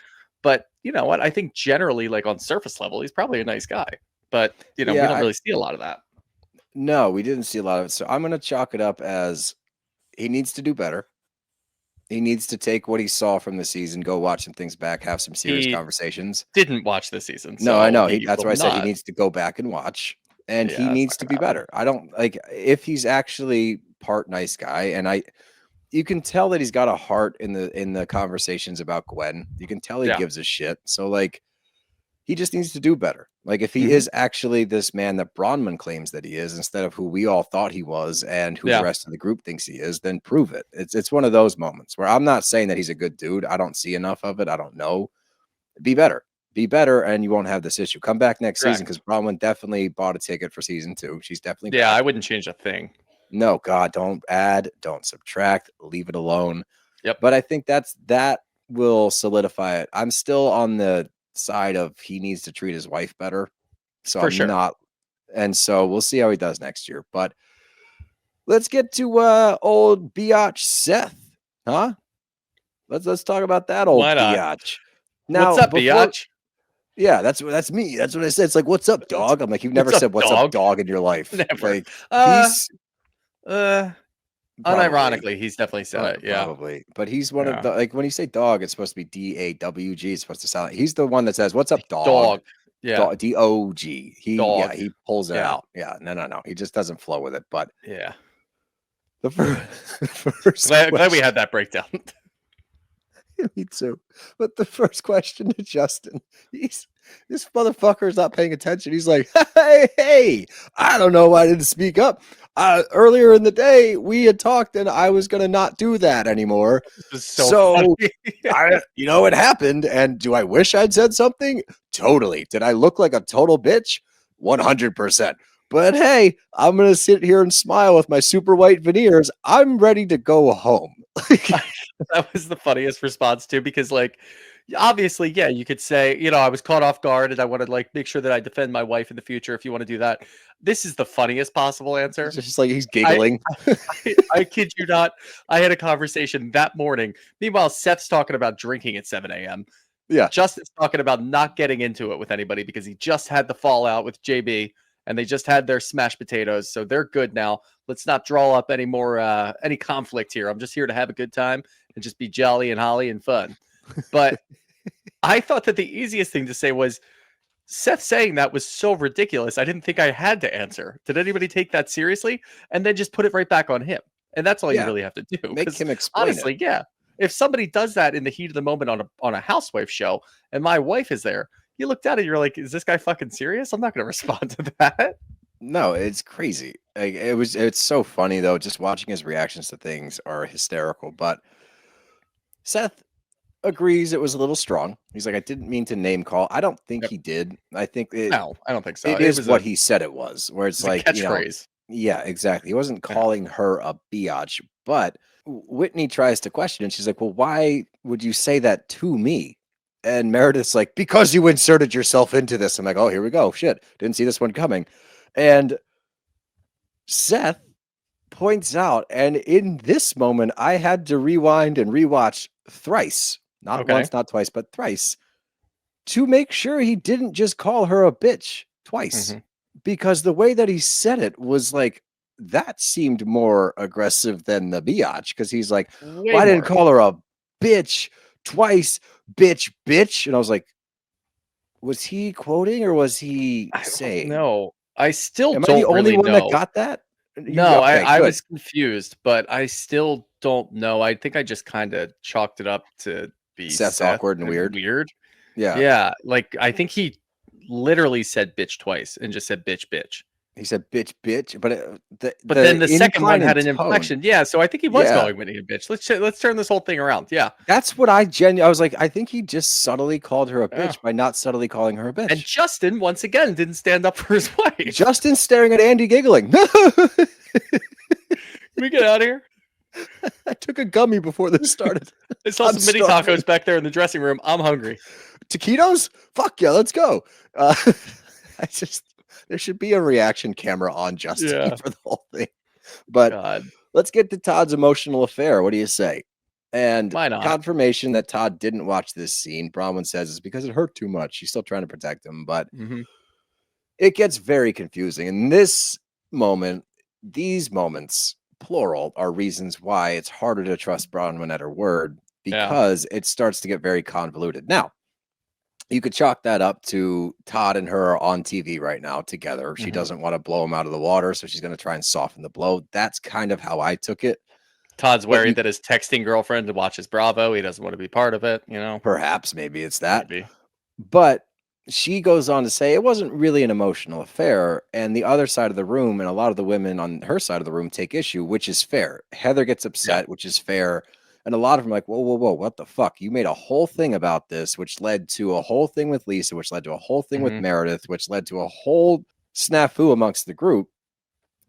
But you know what? I think generally, like on surface level, he's probably a nice guy. But we Yeah, don't really see a lot of that. No, we didn't see a lot of it. So I'm going to chalk it up as he needs to do better. He needs to take what he saw from the season, go watch some things back, have some serious He conversations. Didn't watch this season. No, I so know. he That's will why I said he not. needs to go back and watch. And Yeah, he it's needs not to gonna be happen. better. I don't like if he's actually part nice guy, and you can tell that he's got a heart in the conversations about Gwen. You can tell he Yeah. gives a shit. So like he just needs to do better. Like if he Mhm. is actually this man that Bronwin claims that he is, instead of who we all thought he was and who Yeah. the rest of the group thinks he is, then prove it. It's one of those moments where I'm not saying that he's a good dude. I don't see enough of it. I don't know. Be better. Be better, and you won't have this issue. Come back next season because Bronwin definitely bought a ticket for season 2. She's definitely Yeah, back. I wouldn't change a thing. No, God, don't add, don't subtract, leave it alone. Yep. But I think that will solidify it. I'm still on the side of he needs to treat his wife better. So For I'm sure. not, and so we'll see how he does next year. But let's get to old biatch Seth, huh? Let's talk about that old Why not? biatch. Now, What's up, before- biatch? Yeah, that's me. That's what I said. It's like, what's up, dog? I'm like, you've never What's up, said what's dog? up, dog, in your life. Never. Like, Uh, probably. Unironically, he's definitely said it. Yeah. Probably. But he's one Yeah. of the, like, when you say dog, it's supposed to be DAWG. It's supposed to sound like he's the one that says, what's up, dog? Dog. Yeah. DOG. Dog. He pulls it Yeah. out. Yeah. No. He just doesn't flow with it. But Yeah. the first Glad we had that breakdown. Me too. But the first question to Justin, this motherfucker is not paying attention. He's like, hey, I don't know why I didn't speak up. Earlier in the day, we had talked and I was going to not do that anymore. This is so funny. It happened. And do I wish I'd said something? Totally. Did I look like a total bitch? 100%. But hey, I'm going to sit here and smile with my super white veneers. I'm ready to go home. That was the funniest response too, because like obviously, yeah, you could say, I was caught off guard and I want to like make sure that I defend my wife in the future if you want to do that. This is the funniest possible answer. It's just like he's I giggling. I kid you not. I had a conversation that morning. Meanwhile, Seth's talking about drinking at 7 a.m. Yeah. Justin's talking about not getting into it with anybody because he just had the fallout with JB and they just had their smashed potatoes. So they're good now. Let's not draw up any more any conflict here. I'm just here to have a good time and just be jolly and holly and fun. But I thought that the easiest thing to say was Seth saying that was so ridiculous. I didn't think I had to answer. Did anybody take that seriously? And then just put it right back on him. And that's all you really have to do. Make him explain honestly, it. yeah. If somebody does that in the heat of the moment on a housewife show and my wife is there, you looked at it, you're like, is this guy fucking serious? I'm not going to respond to that. No, it's crazy. Like, it's so funny though. Just watching his reactions to things are hysterical. But Seth agrees it was a little strong. He's like, I didn't mean to name call. I don't think he did. I think No, I don't think so. It is what he said it was. Where it's like, catchphrase. Yeah, exactly. He wasn't calling her a biatch, but Whitney tries to question and she's like, well, why would you say that to me? And Meredith's like, because you inserted yourself into this. I'm like, oh, here we go. Shit. Didn't see this one coming. And Seth points out, and in this moment, I had to rewind and rewatch thrice, not once, not twice, but thrice, to make sure he didn't just call her a bitch twice. Because the way that he said it was like, that seemed more aggressive than the biatch. Because he's like, well, I didn't call her a bitch twice, bitch. And I was like, was he quoting or was he saying? No, I still Am don't I the only really one know. that got that? No, I was confused, but I still don't know. I think I just kind of chalked it up to be Seth's awkward and weird. Yeah. Yeah. Like I think he literally said bitch twice and just said bitch. He said bitch, but then the second one had an tone. inflection. Yeah, so I think he was calling Whitney a bitch. Let's turn this whole thing around. Yeah, that's what I was like. I think he just subtly called her a bitch by not subtly calling her a bitch. And Justin once again didn't stand up for his wife. Justin staring at Andy giggling. Can we get out of here? I took a gummy before this started. I saw some mini tacos back there in the dressing room. I'm hungry. Taquitos? Fuck yeah, let's go. There should be a reaction camera on Justin for the whole thing. But let's get to Todd's emotional affair. What do you say? And confirmation that Todd didn't watch this scene, Bronwin says, is because it hurt too much. She's still trying to protect him, but it gets very confusing. In this moment, these moments, plural, are reasons why it's harder to trust Bronwin at her word because it starts to get very convoluted. Now, you could chalk that up to Todd and her are on TV right now together. She doesn't want to blow him out of the water, so she's going to try and soften the blow. That's kind of how I took it. Todd's worried that his texting girlfriend watches Bravo. He doesn't want to be part of it, Perhaps, maybe it's that. But she goes on to say it wasn't really an emotional affair, and the other side of the room and a lot of the women on her side of the room take issue, which is fair. Heather gets upset, which is fair. And a lot of them are like, whoa, what the fuck? You made a whole thing about this, which led to a whole thing with Lisa, which led to a whole thing with Meredith, which led to a whole snafu amongst the group.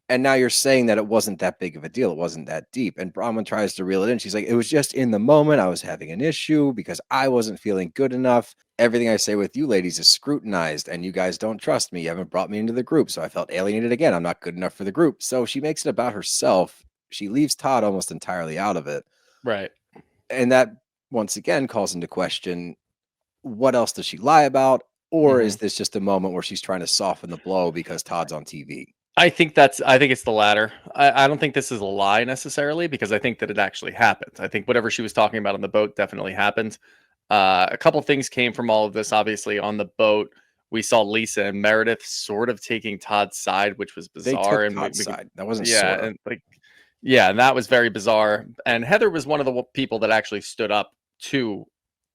And now you're saying that it wasn't that big of a deal. It wasn't that deep. And Bronwin tries to reel it in. She's like, it was just in the moment. I was having an issue because I wasn't feeling good enough. Everything I say with you ladies is scrutinized and you guys don't trust me. You haven't brought me into the group. So I felt alienated again. I'm not good enough for the group. So she makes it about herself. She leaves Todd almost entirely out of it. Right. And that once again calls into question, what else does she lie about? Or is this just a moment where she's trying to soften the blow because Todd's on TV? I think it's the latter. I don't think this is a lie necessarily because I think that it actually happened. I think whatever she was talking about on the boat definitely happened. A couple things came from all of this. Obviously on the boat, we saw Lisa and Meredith sort of taking Todd's side, which was bizarre. They took Todd's side. That wasn't and that was very bizarre. And Heather was one of the people that actually stood up to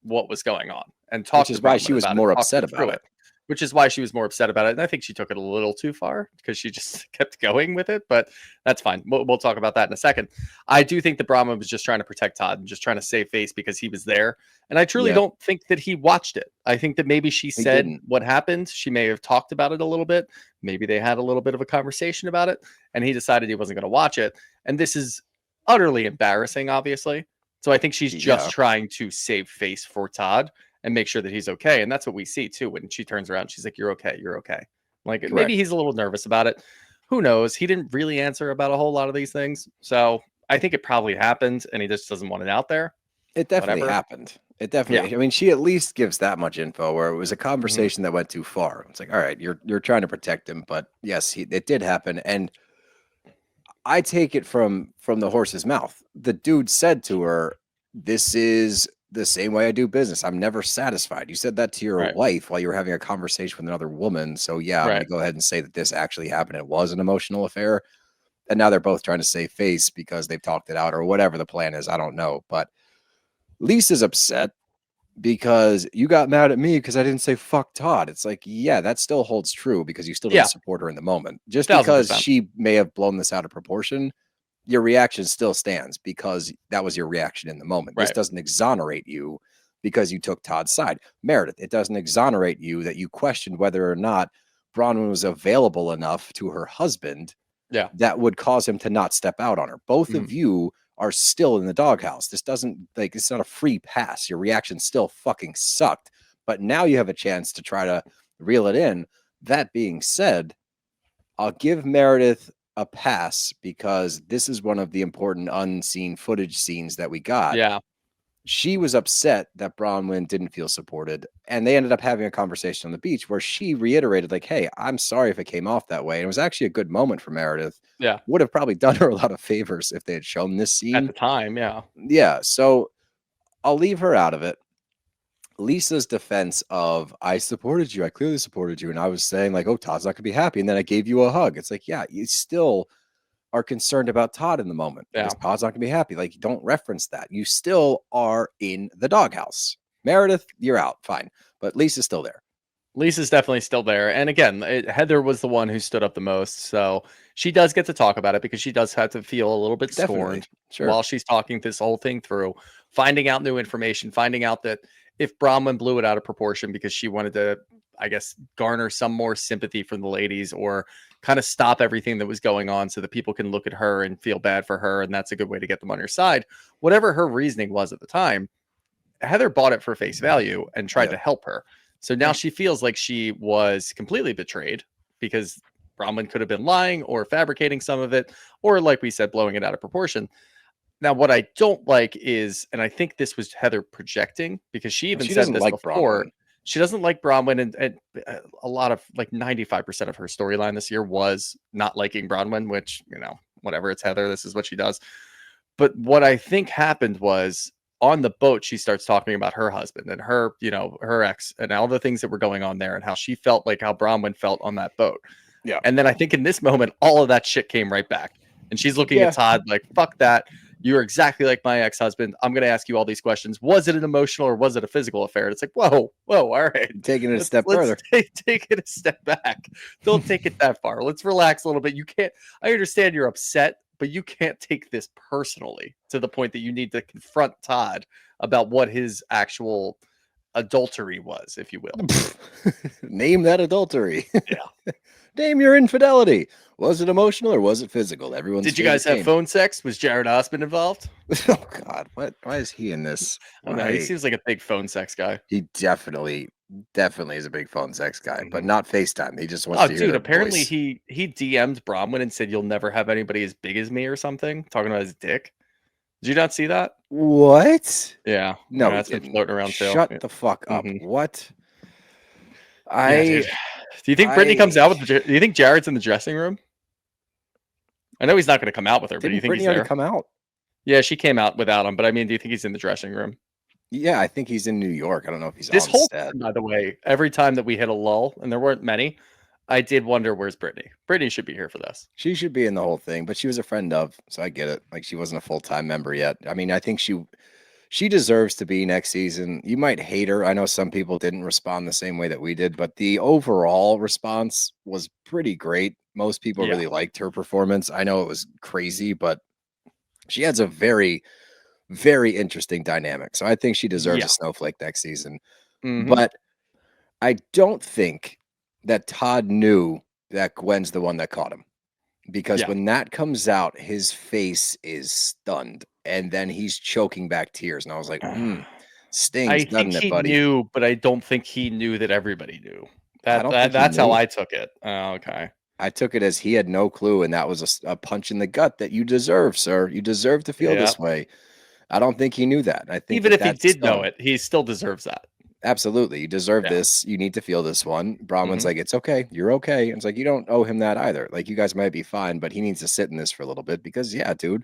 what was going on and talked. Which is why she was more upset about it. which is why she was more upset about it. And I think she took it a little too far because she just kept going with it. But that's fine. We'll talk about that in a second. I do think that Bronwin was just trying to protect Todd and just trying to save face because he was there. And I truly Yeah. don't think that he watched it. I think that maybe she said didn't. what happened. She may have talked about it a little bit. Maybe they had a little bit of a conversation about it. And he decided he wasn't going to watch it. And this is utterly embarrassing, obviously. So I think she's just trying to save face for Todd and make sure that he's okay. And that's what we see too. When she turns around, she's like, you're okay. You're okay. Like Correct. maybe he's a little nervous about it. Who knows? He didn't really answer about a whole lot of these things. So I think it probably happened and he just doesn't want it out there. It definitely happened. It definitely, I mean, she at least gives that much info where it was a conversation that went too far. It's like, all right, you're trying to protect him, but yes, it did happen. And I take it from the horse's mouth. The dude said to her, this is the same way I do business. I'm never satisfied. You said that to your wife while you were having a conversation with another woman. So yeah, I'm gonna go ahead and say that this actually happened. It was an emotional affair. And now they're both trying to save face because they've talked it out or whatever the plan is. I don't know. But Lisa's upset because you got mad at me because I didn't say fuck Todd. It's like, yeah, that still holds true because you still didn't support her in the moment. Just because 1000%. she may have blown this out of proportion, your reaction still stands because that was your reaction in the moment. This doesn't exonerate you because you took Todd's side. Meredith, it doesn't exonerate you that you questioned whether or not Bronwin was available enough to her husband that would cause him to not step out on her. Both of you are still in the doghouse. This doesn't, like, it's not a free pass. Your reaction still fucking sucked. But now you have a chance to try to reel it in. That being said, I'll give Meredith a pass because this is one of the important unseen footage scenes that we got. Yeah. She was upset that Bronwin didn't feel supported, and they ended up having a conversation on the beach where she reiterated, like, hey, I'm sorry if it came off that way. And it was actually a good moment for Meredith. Yeah. Would have probably done her a lot of favors if they had shown this scene. At the time, yeah. Yeah, so I'll leave her out of it. Lisa's defense of, I supported you. I clearly supported you. And I was saying, like, oh, Todd's not going to be happy. And then I gave you a hug. It's like, yeah, you still are concerned about Todd in the moment. Because Todd's not going to be happy. Like, don't reference that. You still are in the doghouse. Meredith, you're out. Fine. But Lisa's still there. Lisa's definitely still there. And again, Heather was the one who stood up the most. So she does get to talk about it because she does have to feel a little bit scorned while she's talking this whole thing through, finding out new information, finding out that if Bronwin blew it out of proportion because she wanted to, I guess, garner some more sympathy from the ladies or kind of stop everything that was going on so that people can look at her and feel bad for her. And that's a good way to get them on her side. Whatever her reasoning was at the time, Heather bought it for face value and tried to help her. So now she feels like she was completely betrayed because Bronwin could have been lying or fabricating some of it, or like we said, blowing it out of proportion. Now, what I don't like is, and I think this was Heather projecting because she even said this before. Bronwin. She doesn't like Bronwin, and a lot of, like, 95% of her storyline this year was not liking Bronwin, which, you know, whatever, it's Heather. This is what she does. But what I think happened was on the boat, she starts talking about her husband and her, you know, her ex and all the things that were going on there and how she felt like how Bronwin felt on that boat. Yeah. And then I think in this moment, all of that shit came right back. And she's looking at Todd like, fuck that. You're exactly like my ex-husband. I'm going to ask you all these questions. Was it an emotional or was it a physical affair? And it's like, whoa, all right. Taking it a step further. Take it a step back. Don't take it that far. Let's relax a little bit. You can't, I understand you're upset, but you can't take this personally to the point that you need to confront Todd about what his actual adultery was, if you will. Name that adultery. Yeah. Name your infidelity. Was it emotional or was it physical? Everyone's. Did you guys have phone sex? Was Jared Osmond involved? Oh God, what? Why is he in this? I don't know. He seems like a big phone sex guy. He definitely is a big phone sex guy, but not FaceTime. He just wants to hear. Dude, apparently voice. he DM'd Bronwin and said, "You'll never have anybody as big as me" or something, talking about his dick. Did you not see that? What? Yeah. No, that's been floating around too. Shut the fuck up. What? Do you think Brittany comes out with? Do you think Jared's in the dressing room? I know he's not going to come out with her, but do you think Brittany he's there? Come out? Yeah, she came out without him, but I mean, do you think he's in the dressing room? Yeah, I think he's in New York. I don't know if he's this on whole set. Time, by the way, every time that we hit a lull, and there weren't many, I did wonder where's Brittany. Brittany should be here for this. She should be in the whole thing, but she was a friend of, so I get it. Like, she wasn't a full-time member yet. I mean, I think she she deserves to be next season. You might hate her. I know some people didn't respond the same way that we did, but the overall response was pretty great. Most people Yeah. really liked her performance. I know it was crazy, but she has a very, very interesting dynamic. So I think she deserves Yeah. a snowflake next season. Mhm. But I don't think that Todd knew that Gwen's the one that caught him. Because Yeah. when that comes out, his face is stunned, and then he's choking back tears, and I was like, I stings, think doesn't it, he buddy? knew, but I don't think he knew that everybody knew. I don't think he That's how knew. I took it. Oh, okay. I took it as he had no clue, and that was a punch in the gut that you deserve, sir. You deserve to feel Yeah. this way. I don't think he knew that. I think Even if he that did know stung. it, he still deserves that. Absolutely, you deserve Yeah. this. You need to feel this one. Bronwin's Mhm. like, it's okay. You're okay. And it's like, you don't owe him that either. Like, you guys might be fine, but he needs to sit in this for a little bit because, yeah, dude,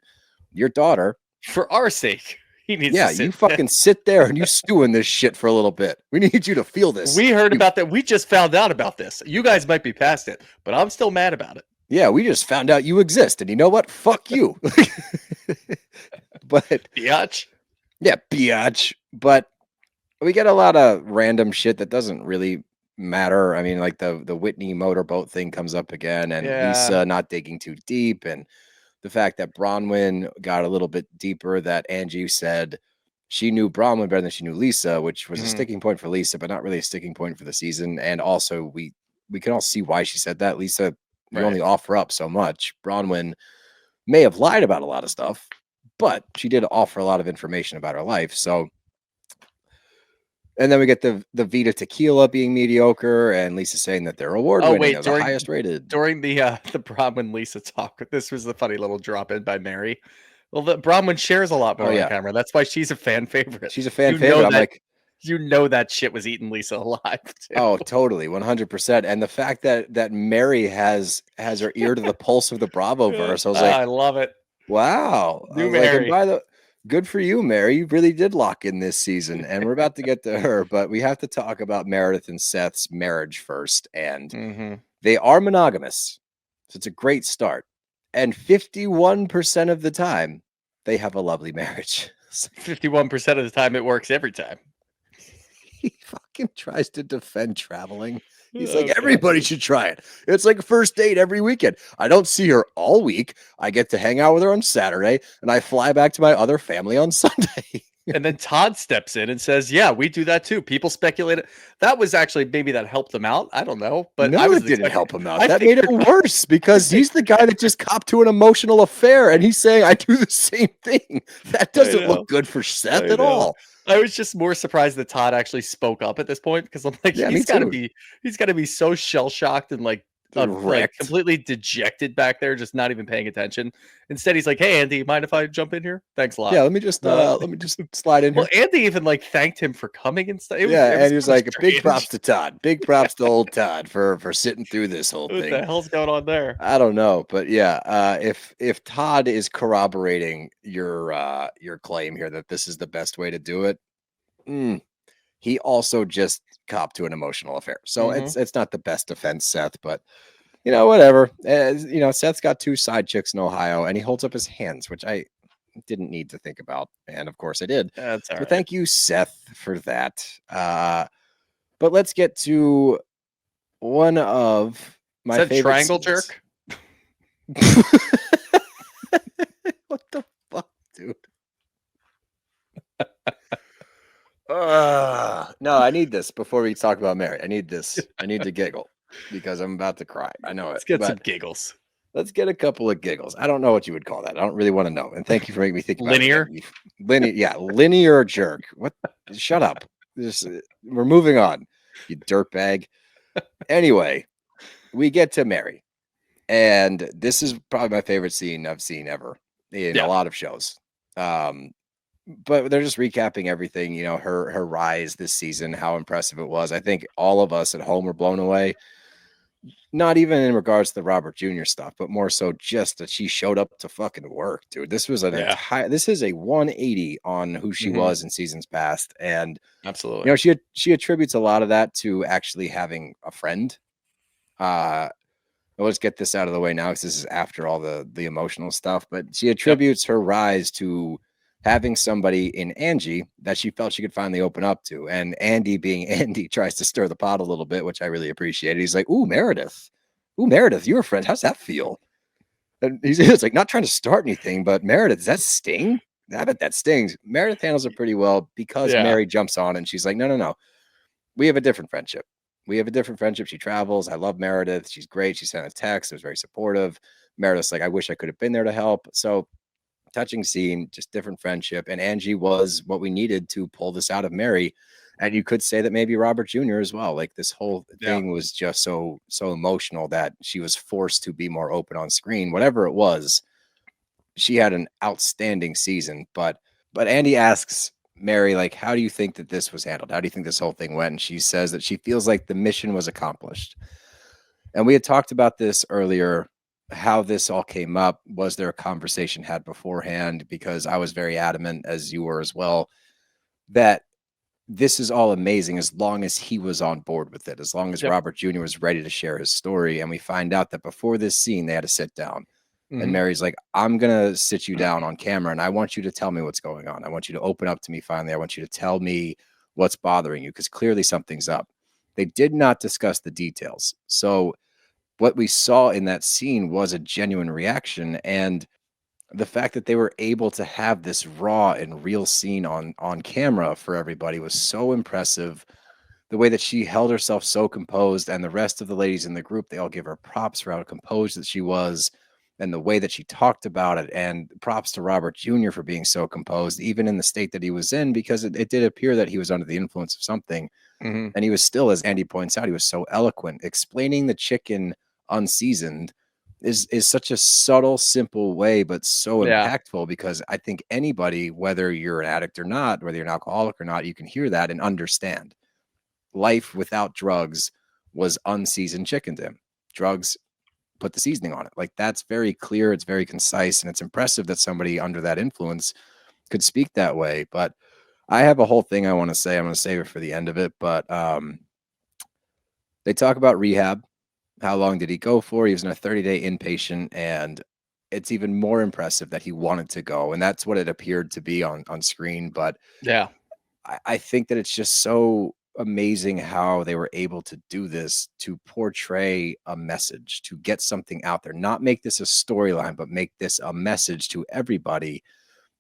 your daughter. For our sake, he needs Yeah, to sit. you fucking sit there and you stew in this shit for a little bit. We need you to feel this. We heard about that. We just found out about this. You guys might be past it, but I'm still mad about it. Yeah, we just found out you exist. And you know what? Fuck you. But Biatch. yeah, biatch. But we get a lot of random shit that doesn't really matter. I mean, like the Whitney motorboat thing comes up again, and Yeah. Lisa not digging too deep, and the fact that Bronwin got a little bit deeper, that Angie said she knew Bronwin better than she knew Lisa, which was a Mhm. sticking point for Lisa, but not really a sticking point for the season. And also, we can all see why she said that. Lisa, you Right. only offer up so much. Bronwin may have lied about a lot of stuff, but she did offer a lot of information about her life. So, and then we get the Vita tequila being mediocre, and Lisa saying that they're award winning, wait, they're the highest rated. During the Bronwyn Lisa talk, this was the funny little drop in by Mary. Well, the Bronwyn shares a lot more Oh, yeah. on camera. That's why she's a fan favorite. She's a fan You favorite. know I'm that- like, You know that shit was eating Lisa alive. Too. oh, totally, 100%. And the fact that Mary has her ear to the pulse of the Bravo verse, I was like, I love it. wow. I New was like, and Mary. by the good for you, Mary. You really did lock in this season. And we're about to get to her, but we have to talk about Meredith and Seth's marriage first. And Mhm. they are monogamous. So it's a great start. And 51% of the time, they have a lovely marriage. 51% of the time, it works every time. He fucking tries to defend traveling. He's Oh, like, God. everybody should try it. It's like a first date every weekend. I don't see her all week. I get to hang out with her on Saturday, and I fly back to my other family on Sunday. And then Todd steps in and says, "Yeah, we do that too." People speculated that was actually maybe that helped them out. I don't know, but no, I was it didn't expecting- help him out. I That made it worse because he's the guy that just copped to an emotional affair, and he's saying, I do the same thing. That doesn't know. look good for Seth I at know. all. I was just more surprised that Todd actually spoke up at this point because I'm like, Yeah, me he's got to too. be so shell shocked and like Wrecked. completely dejected back there, just not even paying attention. Instead, he's like, "Hey, Andy, mind if I jump in here? Thanks a lot." Yeah, let me just slide in here. Well, Andy even like thanked him for coming and stuff. Yeah, and he was so like, big strange. props to Todd. Big props to old Todd for sitting through this whole What thing. the hell's going on there? I don't know, but yeah, if Todd is corroborating your claim here that this is the best way to do it, he also just copped to an emotional affair. So it's not the best defense, Seth, but whatever. Seth's got 2 side chicks in Ohio, and he holds up his hands, which I didn't need to think about, and of course I did. That's all So right. thank you, Seth, for that. But let's get to one of my Is that favorite triangle scenes. jerk? What the fuck, dude? No, I need this before we talk about Mary. I need this. I need to giggle because I'm about to cry. I know it. Let's get but some giggles. let's get a couple of giggles. I don't know what you would call that. I don't really want to know. And thank you for making me think about Linear? it. Linear, yeah, linear jerk. What? Shut up. We're moving on, you dirtbag. Anyway, we get to Mary, and this is probably my favorite scene I've seen ever in Yeah. a lot of shows. But they're just recapping everything, her rise this season, how impressive it was. I think all of us at home were blown away. Not even in regards to the Robert Jr. stuff, but more so just that she showed up to fucking work, dude. This was this is a 180 on who she was in seasons past. And Absolutely. she attributes a lot of that to actually having a friend. Let's get this out of the way now because this is after all the emotional stuff, but she attributes her rise to having somebody in Angie that she felt she could finally open up to. And Andy, being Andy, tries to stir the pot a little bit, which I really appreciated. He's like, "Ooh, Meredith. Ooh, Meredith, you're a friend. How's that feel?" And he's like, not trying to start anything, but Meredith, does that sting? I bet that stings. Meredith handles it pretty well because Yeah. Mary jumps on and she's like, no, no, no. We have a different friendship. We have a different friendship. She travels. I love Meredith. She's great. She sent a text. It was very supportive. Meredith's like, I wish I could have been there to help. So touching scene, just different friendship. And Angie was what we needed to pull this out of Mary. And you could say that maybe Robert Jr. as well. Like this whole thing was just so emotional that she was forced to be more open on screen. Whatever it was, she had an outstanding season. But Andy asks Mary, like, how do you think that this was handled? How do you think this whole thing went? And she says that she feels like the mission was accomplished. And we had talked about this earlier, how this all came up. Was there a conversation had beforehand? Because I was very adamant, as you were as well, that this is all amazing as long as he was on board with it, as long as Robert Jr. was ready to share his story. And we find out that before this scene, they had to sit down. And Mary's like, I'm going to sit you down on camera and I want you to tell me what's going on. I want you to open up to me finally. I want you to tell me what's bothering you because clearly something's up. They did not discuss the details. So what we saw in that scene was a genuine reaction. And the fact that they were able to have this raw and real scene on camera for everybody was so impressive. The way that she held herself so composed, and the rest of the ladies in the group, they all give her props for how composed that she was and the way that she talked about it. And props to Robert Jr. for being so composed, even in the state that he was in, because it did appear that he was under the influence of something. And he was still, as Andy points out, he was so eloquent. Explaining the chicken unseasoned is such a subtle, simple way, but so impactful, because I think anybody, whether you're an addict or not, whether you're an alcoholic or not, you can hear that and understand. Life without drugs was unseasoned chicken to him. Drugs put the seasoning on it. Like, that's very clear. It's very concise, and it's impressive that somebody under that influence could speak that way. But I have a whole thing I want to say. I'm going to save it for the end of it. But they talk about rehab. How long did he go for? He was in a 30-day inpatient, and it's even more impressive that he wanted to go. And that's what it appeared to be on screen. But yeah, I think that it's just so amazing how they were able to do this, to portray a message, to get something out there, not make this a storyline, but make this a message to everybody.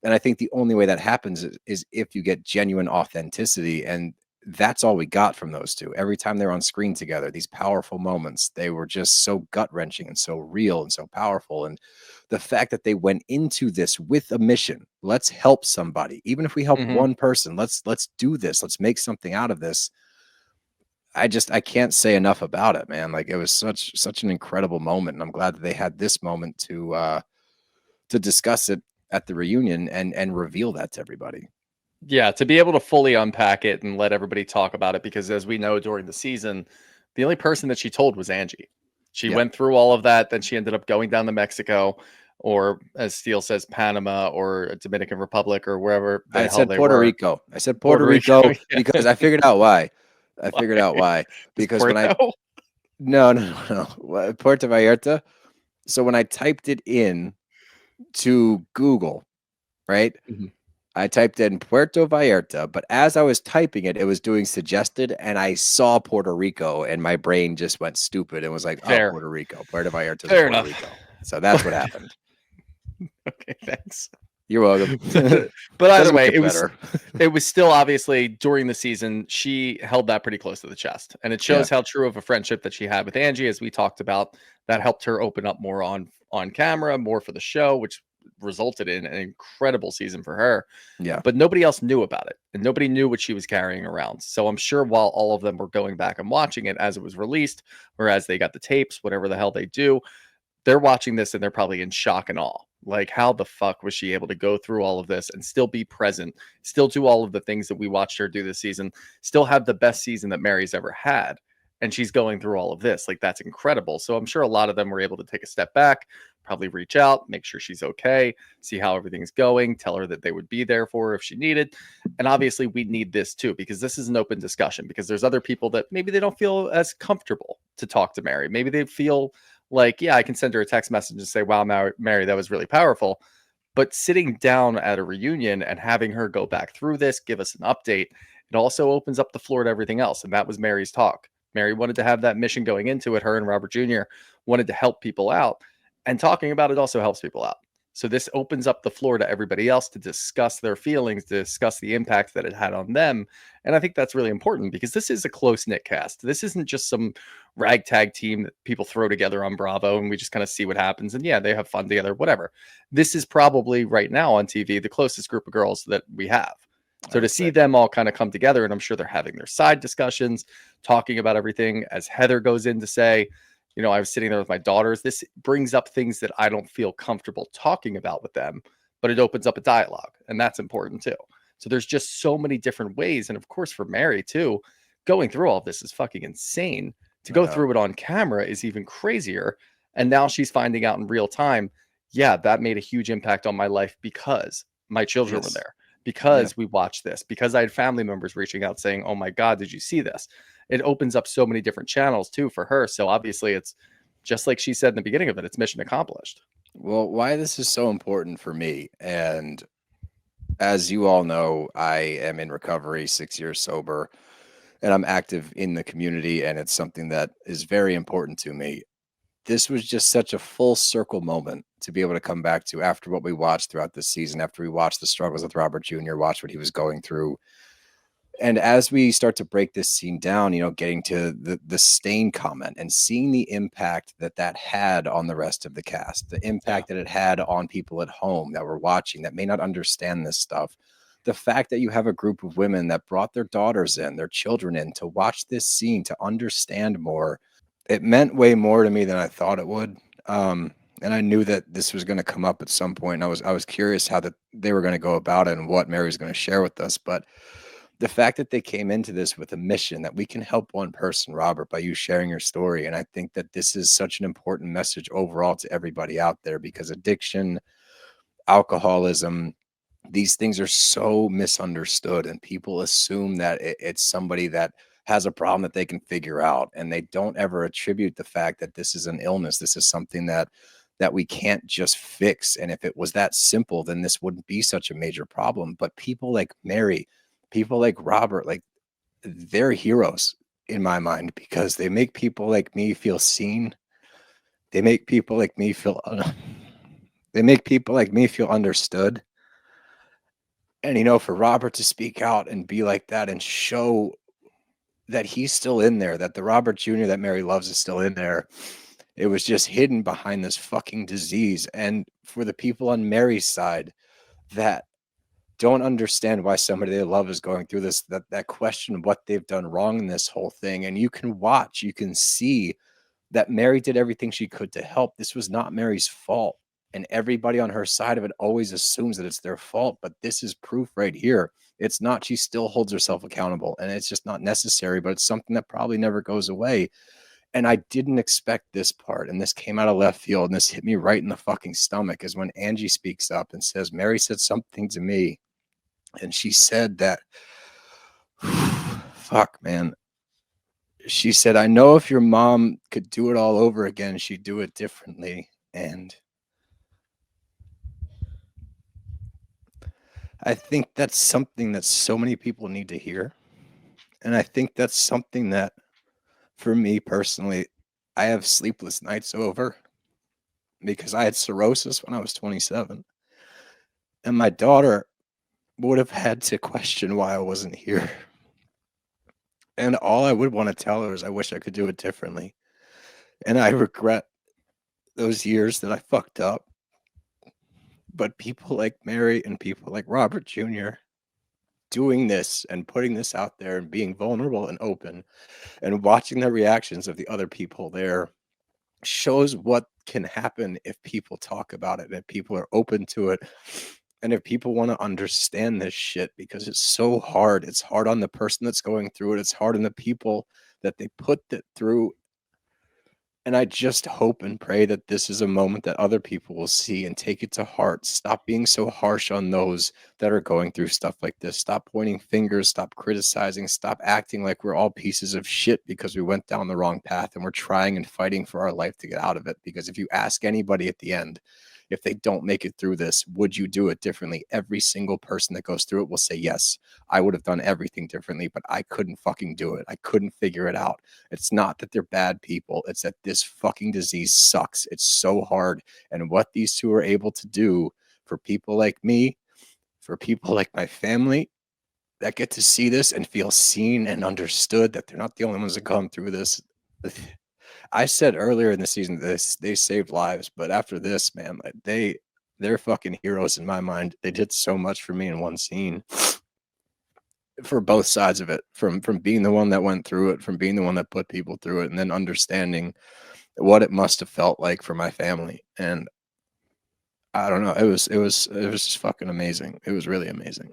And I think the only way that happens is if you get genuine authenticity. And that's all we got from those two. Every time they're on screen together, these powerful moments, they were just so gut-wrenching and so real and so powerful. And the fact that they went into this with a mission, let's help somebody. Even if we help one person, let's do this. Let's make something out of this. I can't say enough about it, man. Like, it was such an incredible moment. And I'm glad that they had this moment to discuss it at the reunion and reveal that to everybody. Yeah, to be able to fully unpack it and let everybody talk about it, because as we know, during the season, the only person that she told was Angie. She went through all of that, then she ended up going down to Mexico, or as Steele says, Panama or Dominican Republic or wherever the I hell said they Puerto were. Rico. I said Puerto Rico because I figured out why. Because when no, Puerto Vallarta. So when I typed it in to Google, right? I typed in Puerto Vallarta, but as I was typing it, it was doing suggested, and I saw Puerto Rico, and my brain just went stupid and was like, "Oh, Puerto Rico, Puerto Vallarta, Puerto Rico." So that's what happened. Okay, thanks. You're welcome. But either way, it was still obviously during the season, she held that pretty close to the chest, and it shows how true of a friendship that she had with Angie, as we talked about. That helped her open up more on camera, more for the show, which resulted in an incredible season for her. Yeah. But nobody else knew about it, and nobody knew what she was carrying around. So I'm sure while all of them were going back and watching it as it was released, or as they got the tapes, whatever the hell they do, they're watching this and they're probably in shock and awe. Like, how the fuck was she able to go through all of this and still be present, still do all of the things that we watched her do this season, still have the best season that Mary's ever had? And she's going through all of this. Like, that's incredible. So I'm sure a lot of them were able to take a step back, probably reach out, make sure she's okay, see how everything's going, tell her that they would be there for her if she needed. And obviously we need this too, because this is an open discussion, because there's other people that maybe they don't feel as comfortable to talk to Mary. Maybe they feel like, yeah, I can send her a text message and say, wow, Mary, that was really powerful. But sitting down at a reunion and having her go back through this, give us an update, it also opens up the floor to everything else. And that was Mary's talk. Mary wanted to have that mission going into it. Her and Robert Jr. wanted to help people out. And talking about it also helps people out. So this opens up the floor to everybody else to discuss their feelings, to discuss the impact that it had on them. And I think that's really important because this is a close-knit cast. This isn't just some ragtag team that people throw together on Bravo and we just kind of see what happens. And yeah, they have fun together, whatever. This is probably right now on TV the closest group of girls that we have. So to see them all kind of come together, and I'm sure they're having their side discussions, talking about everything, as Heather goes in to say, you know, I was sitting there with my daughters. This brings up things that I don't feel comfortable talking about with them, but it opens up a dialogue, and that's important too. So there's just so many different ways. And of course, for Mary too, going through all of this is fucking insane. To go through it on camera is even crazier. And now she's finding out in real time, yeah, that made a huge impact on my life because my children were there, because we watched this, because I had family members reaching out saying, oh my God, did you see this? It opens up so many different channels too for her. So obviously it's just like she said in the beginning of it, it's mission accomplished. Well, why this is so important for me, and as you all know, I am in recovery, 6 years sober, and I'm active in the community, and it's something that is very important to me. This was just such a full circle moment to be able to come back to after what we watched throughout this season, after we watched the struggles with Robert Jr., watched what he was going through. And as we start to break this scene down, you know, getting to the stain comment and seeing the impact that that had on the rest of the cast, the impact that it had on people at home that were watching that may not understand this stuff. The fact that you have a group of women that brought their daughters in, their children in to watch this scene, to understand more, it meant way more to me than I thought it would. And I knew that this was going to come up at some point. And I was curious how they were going to go about it and what Mary was going to share with us. But the fact that they came into this with a mission that we can help one person, Robert, by you sharing your story. And I think that this is such an important message overall to everybody out there, because addiction, alcoholism, these things are so misunderstood, and people assume that it's somebody that has a problem that they can figure out, and they don't ever attribute the fact that this is an illness. This is something that we can't just fix. And if it was that simple, then this wouldn't be such a major problem. But people like Mary, people like Robert, like, they're heroes in my mind, because they make people like me feel seen. They make people like me feel understood. And, you know, for Robert to speak out and be like that and show that he's still in there, that the Robert Jr. that Mary loves is still in there. It was just hidden behind this fucking disease. And for the people on Mary's side that don't understand why somebody they love is going through this, that question what they've done wrong in this whole thing. And you can see that Mary did everything she could to help. This was not Mary's fault. And everybody on her side of it always assumes that it's their fault. But this is proof right here. It's not. She still holds herself accountable. And it's just not necessary, but it's something that probably never goes away. And I didn't expect this part. And this came out of left field. And this hit me right in the fucking stomach, is when Angie speaks up and says, Mary said something to me. And she said that, fuck, man. She said, I know if your mom could do it all over again, she'd do it differently. And I think that's something that so many people need to hear. And I think that's something that, for me personally, I have sleepless nights over, because I had cirrhosis when I was 27. And my daughter would have had to question why I wasn't here. And all I would want to tell her is I wish I could do it differently. And I regret those years that I fucked up. But people like Mary and people like Robert Jr. doing this and putting this out there and being vulnerable and open and watching the reactions of the other people there shows what can happen if people talk about it and if people are open to it. And if people want to understand this shit, because it's so hard. It's hard on the person that's going through it. It's hard on the people that they put it through. And I just hope and pray that this is a moment that other people will see and take it to heart. Stop being so harsh on those that are going through stuff like this. Stop pointing fingers. Stop criticizing. Stop acting like we're all pieces of shit because we went down the wrong path and we're trying and fighting for our life to get out of it. Because if you ask anybody at the end, if they don't make it through this, would you do it differently? Every single person that goes through it will say, yes, I would have done everything differently, but I couldn't fucking do it. I couldn't figure it out. It's not that they're bad people. It's that this fucking disease sucks. It's so hard. And what these two are able to do for people like me, for people like my family that get to see this and feel seen and understood, that they're not the only ones that come through this. I said earlier in the season this they saved lives, but after this, man, like they're fucking heroes in my mind. They did so much for me in one scene, for both sides of it, from being the one that went through it, from being the one that put people through it, and then understanding what it must have felt like for my family. And I don't know, it was just fucking amazing. It was really amazing.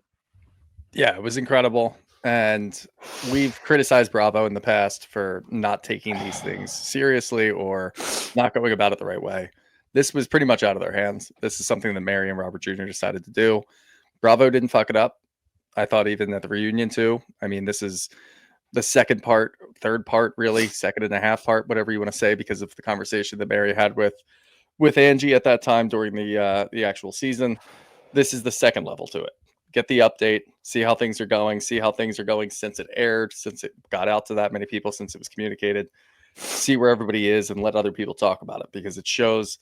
Yeah, it was incredible. And we've criticized Bravo in the past for not taking these things seriously or not going about it the right way. This was pretty much out of their hands. This is something that Mary and Robert Jr. decided to do. Bravo didn't fuck it up. I thought even at the reunion too. I mean, this is the second part, third part, really, second and a half part, whatever you want to say, because of the conversation that Mary had with Angie at that time during the actual season. This is the second level to it. Get the update, see how things are going since it aired, since it got out to that many people, since it was communicated, see where everybody is and let other people talk about it, because it shows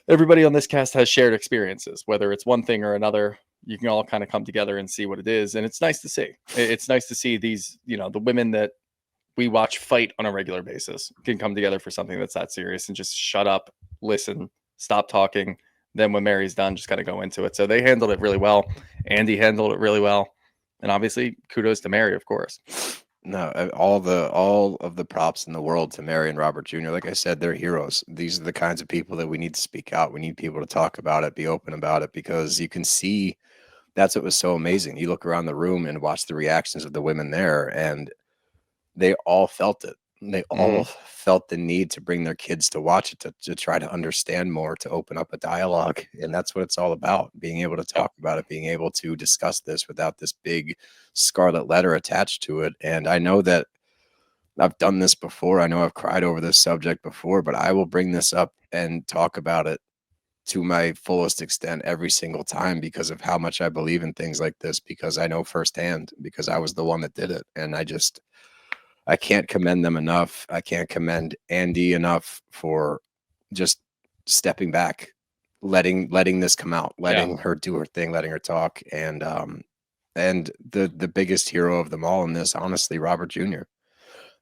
everybody on this cast has shared experiences, whether it's one thing or another. You can all kind of come together and see what it is. And it's nice to see. It's nice to see these, the women that we watch fight on a regular basis can come together for something that's that serious and just shut up, listen, stop talking. Then when Mary's done, just kind of go into it. So they handled it really well. Andy handled it really well. And obviously, kudos to Mary, of course. No, all of the props in the world to Mary and Robert Jr. Like I said, they're heroes. These are the kinds of people that we need to speak out. We need people to talk about it, be open about it, because you can see that's what was so amazing. You look around the room and watch the reactions of the women there, and they all felt it. They all felt the need to bring their kids to watch it, to try to understand more, to open up a dialogue. And that's what it's all about, being able to talk about it, being able to discuss this without this big scarlet letter attached to it. And I know that I've done this before. I know I've cried over this subject before, but I will bring this up and talk about it to my fullest extent every single time, because of how much I believe in things like this, because I know firsthand, because I was the one that did it. And I can't commend them enough. I can't commend Andy enough for just stepping back, letting this come out, letting her do her thing, letting her talk. And the biggest hero of them all in this, honestly, Robert Jr.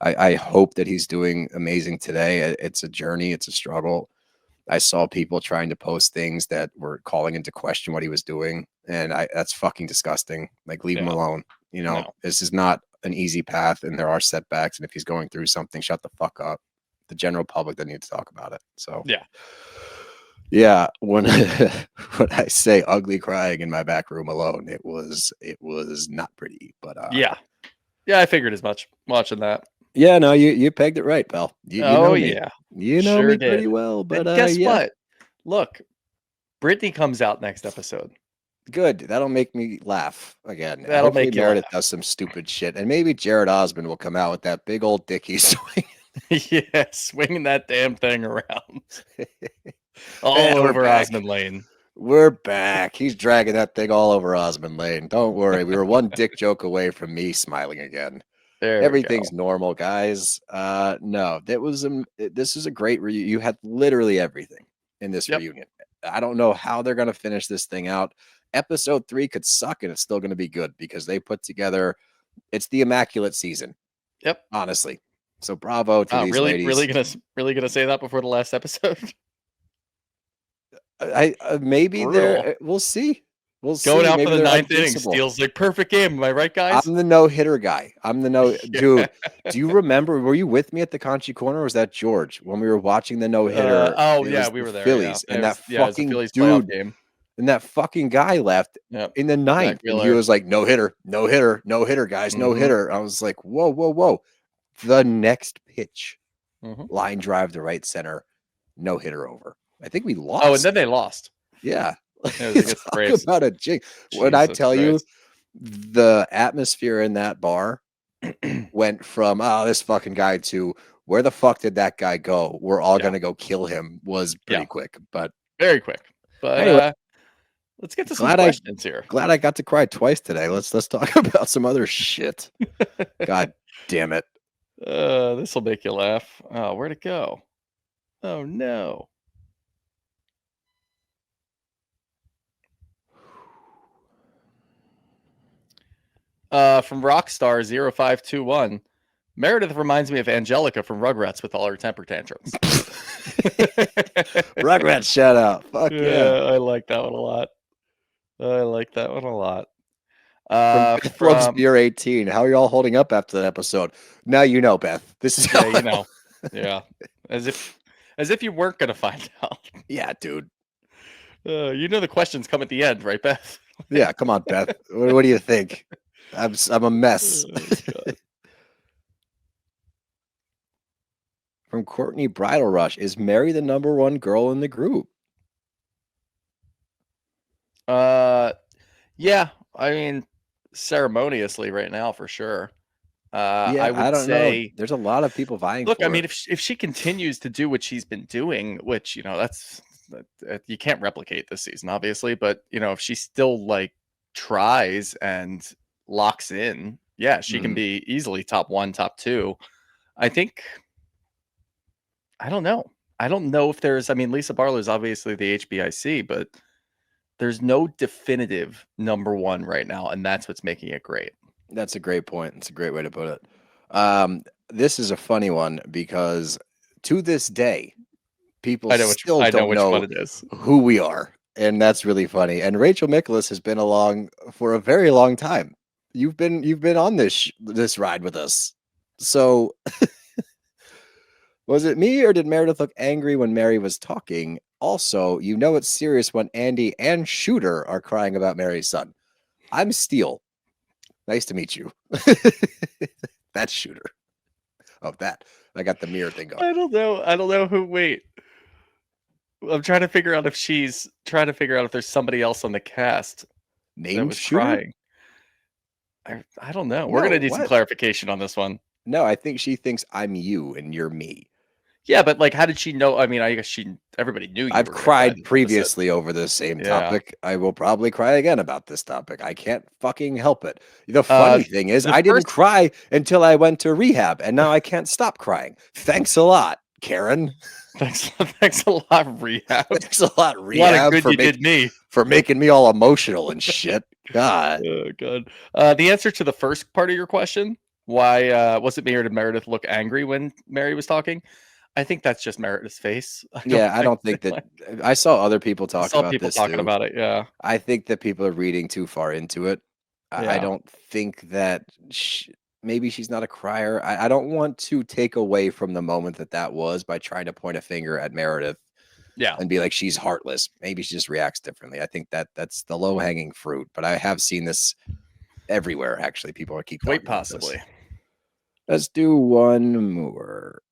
I hope that he's doing amazing today. It's a journey. It's a struggle. I saw people trying to post things that were calling into question what he was doing. And that's fucking disgusting. Like, leave him alone. This is not an easy path, and there are setbacks. And if he's going through something, shut the fuck up. The general public that needs to talk about it. So yeah. When when I say ugly crying in my back room alone, it was not pretty. But yeah, I figured as much watching that. Yeah, no, you pegged it right, pal. You know me. Yeah, you know me pretty well. But and guess what? Look, Brittany comes out next episode. Good. That'll make me laugh again. That'll make Meredith does some stupid shit, and maybe Jared Osmond will come out with that big old dick he's swinging. Yeah, swinging that damn thing around all over Osmond Lane. We're back. He's dragging that thing all over Osmond Lane. Don't worry. We were one dick joke away from me smiling again. Everything's normal, guys. No, this is a great reunion. You had literally everything in this reunion. I don't know how they're going to finish this thing out. Episode 3 could suck and it's still going to be good, because they put together, it's the immaculate season. Yep. Honestly. So bravo to these ladies. Really gonna say that before the last episode? I maybe there. We'll see. We'll see. Going out for the 9th inning steals like perfect game. Am I right, guys? I'm the no-hitter guy. Dude. Do you remember? Were you with me at the Conchi Corner? Or was that George when we were watching the no-hitter? We were there. Phillies, yeah. And that fucking dude game. And that fucking guy left in the 9th. And he was like, no hitter, guys, no hitter. I was like, whoa. The next pitch, line drive to right center, no hitter over. I think we lost. Oh, and then they lost. Yeah. Talk about a jinx. When I tell you, the atmosphere in that bar went from, this fucking guy, to where the fuck did that guy go? We're all going to go kill him, was pretty quick, but very quick. But Anyway, let's get to some glad questions here. I got to cry twice today. Let's talk about some other shit. God damn it. This will make you laugh. Oh, where'd it go? Oh no. From Rockstar0521. Meredith reminds me of Angelica from Rugrats with all her temper tantrums. Rugrats shout out. Fuck yeah. I like that one a lot. From Beth Loves Beer 18. How are y'all holding up after that episode? Now you know, Beth. This is how you know. Yeah. As if you weren't gonna find out. Yeah, dude. You know the questions come at the end, right, Beth? Yeah, come on, Beth. What do you think? I'm a mess. From Courtney Bridal Rush, is Mary the number one girl in the group? Yeah. I mean, ceremoniously right now for sure. Yeah, I would say know. There's a lot of people vying. Look, for I mean, it. if she continues to do what she's been doing, which that's you can't replicate this season, obviously, but if she still like tries and locks in, yeah, she can be easily top 1, top 2. I think. I don't know. I don't know if there's. I mean, Lisa Barlow is obviously the HBIC, but there's no definitive number 1 right now, and that's what's making it great. That's a great point. It's a great way to put it. This is a funny one because to this day, people still don't know who we are, and that's really funny. And Rachel Nicholas has been along for a very long time. You've been on this ride with us. So, was it me or did Meredith look angry when Mary was talking? Also, it's serious when Andy and Shooter are crying about Mary's son. I'm Steele. Nice to meet you. That's Shooter. Oh, that. I got the mirror thing going. I don't know who. Wait. I'm trying to figure out if there's somebody else on the cast named Shooter. Crying. I don't know. We're gonna need some clarification on this one. No, I think she thinks I'm you and you're me. Yeah, but like, how did she know? I mean, I guess everybody knew you. I've cried previously over this same topic. I will probably cry again about this topic. I can't fucking help it. The funny thing is, I didn't cry until I went to rehab, and now I can't stop crying. Thanks a lot, Karen. Thanks a lot, rehab. Thanks a lot, rehab. A lot of good you did me for making me all emotional and shit. God. Oh God. The answer to the first part of your question, why was it me or did Meredith look angry when Mary was talking? I think that's just Meredith's face. I don't think that. I saw other people talking about it. Yeah, I think that people are reading too far into it. I don't think that. Maybe she's not a crier. I don't want to take away from the moment that was by trying to point a finger at Meredith. Yeah, and be like she's heartless. Maybe she just reacts differently. I think that's the low hanging fruit. But I have seen this everywhere. Actually, people are keep quite possibly. This. Let's do one more.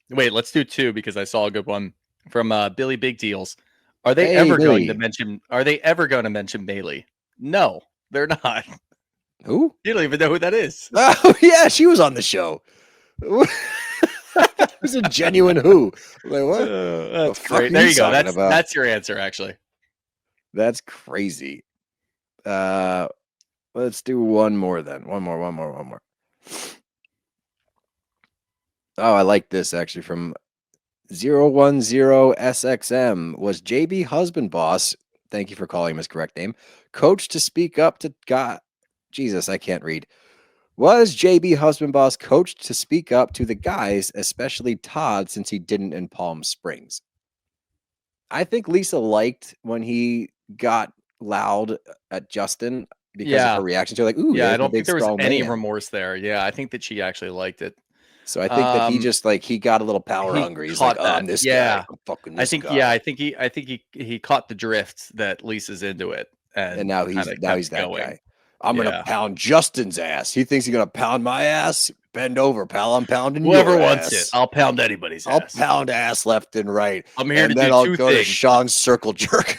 Wait, let's do 2 because I saw a good one from Billy Big Deals. Are they ever going to mention Bailey? No, they're not. Who? You don't even know who that is. Oh yeah, she was on the show. It was a genuine who. Like, what? That's great. There you go. That's your answer, actually. That's crazy. Let's do one more then. One more. Oh, I like this actually from 010SXM. Was JB husband boss, thank you for calling him his correct name, coached to speak up to God? Jesus, I can't read. Was JB husband boss coached to speak up to the guys, especially Todd, since he didn't in Palm Springs? I think Lisa liked when he got loud at Justin because of her reaction to ooh, I don't think there was any remorse there. Yeah, I think that she actually liked it. So I think that he just he got a little power hungry. He's like, I'm this guy. I'm fucking this guy. Yeah, I think he caught the drift that Lisa's into it, and now he's that guy. I'm gonna pound Justin's ass. He thinks he's gonna pound my ass. Bend over, pal. I'm pounding whoever your wants ass. it. I'll pound anybody's ass. I'll pound ass left and right. I'm here to do 2 things. I'll go to Sean's circle jerk.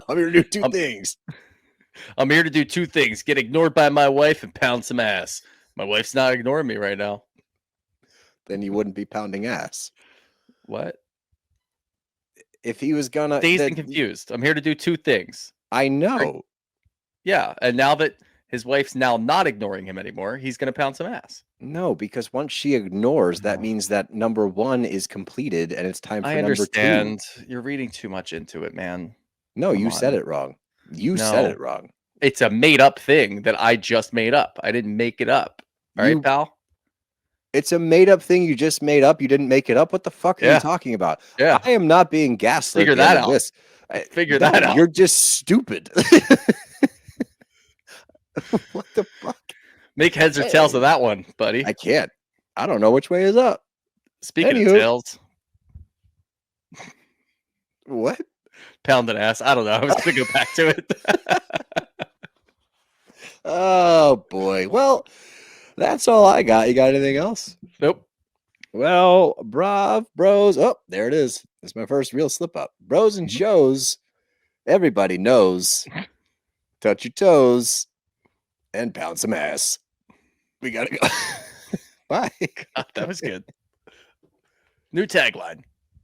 I'm here to do 2 things. I'm here to do 2 things: get ignored by my wife and pound some ass. My wife's not ignoring me right now. Then you wouldn't be pounding ass. What? if he was gonna, Dazed and confused. I'm here to do two things. I know. Yeah, and now that his wife's now not ignoring him anymore, he's gonna pound some ass. No, because once she ignores, that No. means that number 1 is completed and it's time for I number 2. understand. You're reading too much into it, man. No, Come you said on. it wrong. You said No. it wrong. It's a made up thing that I just made up. I didn't make it up. All You- right, pal? It's a made up thing you just made up. You didn't make it up. What the fuck are Yeah. you talking about? Yeah. I am not being gaslit. Figure at the end that of out. This. Figure No, that out. You're just stupid. What the fuck? Make heads or tails of that one, buddy. I can't. I don't know which way is up. Speaking Anywho. of tails, What? pounding ass. I don't know. I was gonna go back to it. Oh boy. Well, that's all I got. You got anything else? Nope. Well, bros. Oh, there it is. It's my first real slip up. Bros and Mhm. shows. Everybody knows. Touch your toes and pound some ass. We gotta go. Bye. God, that was good. New tagline.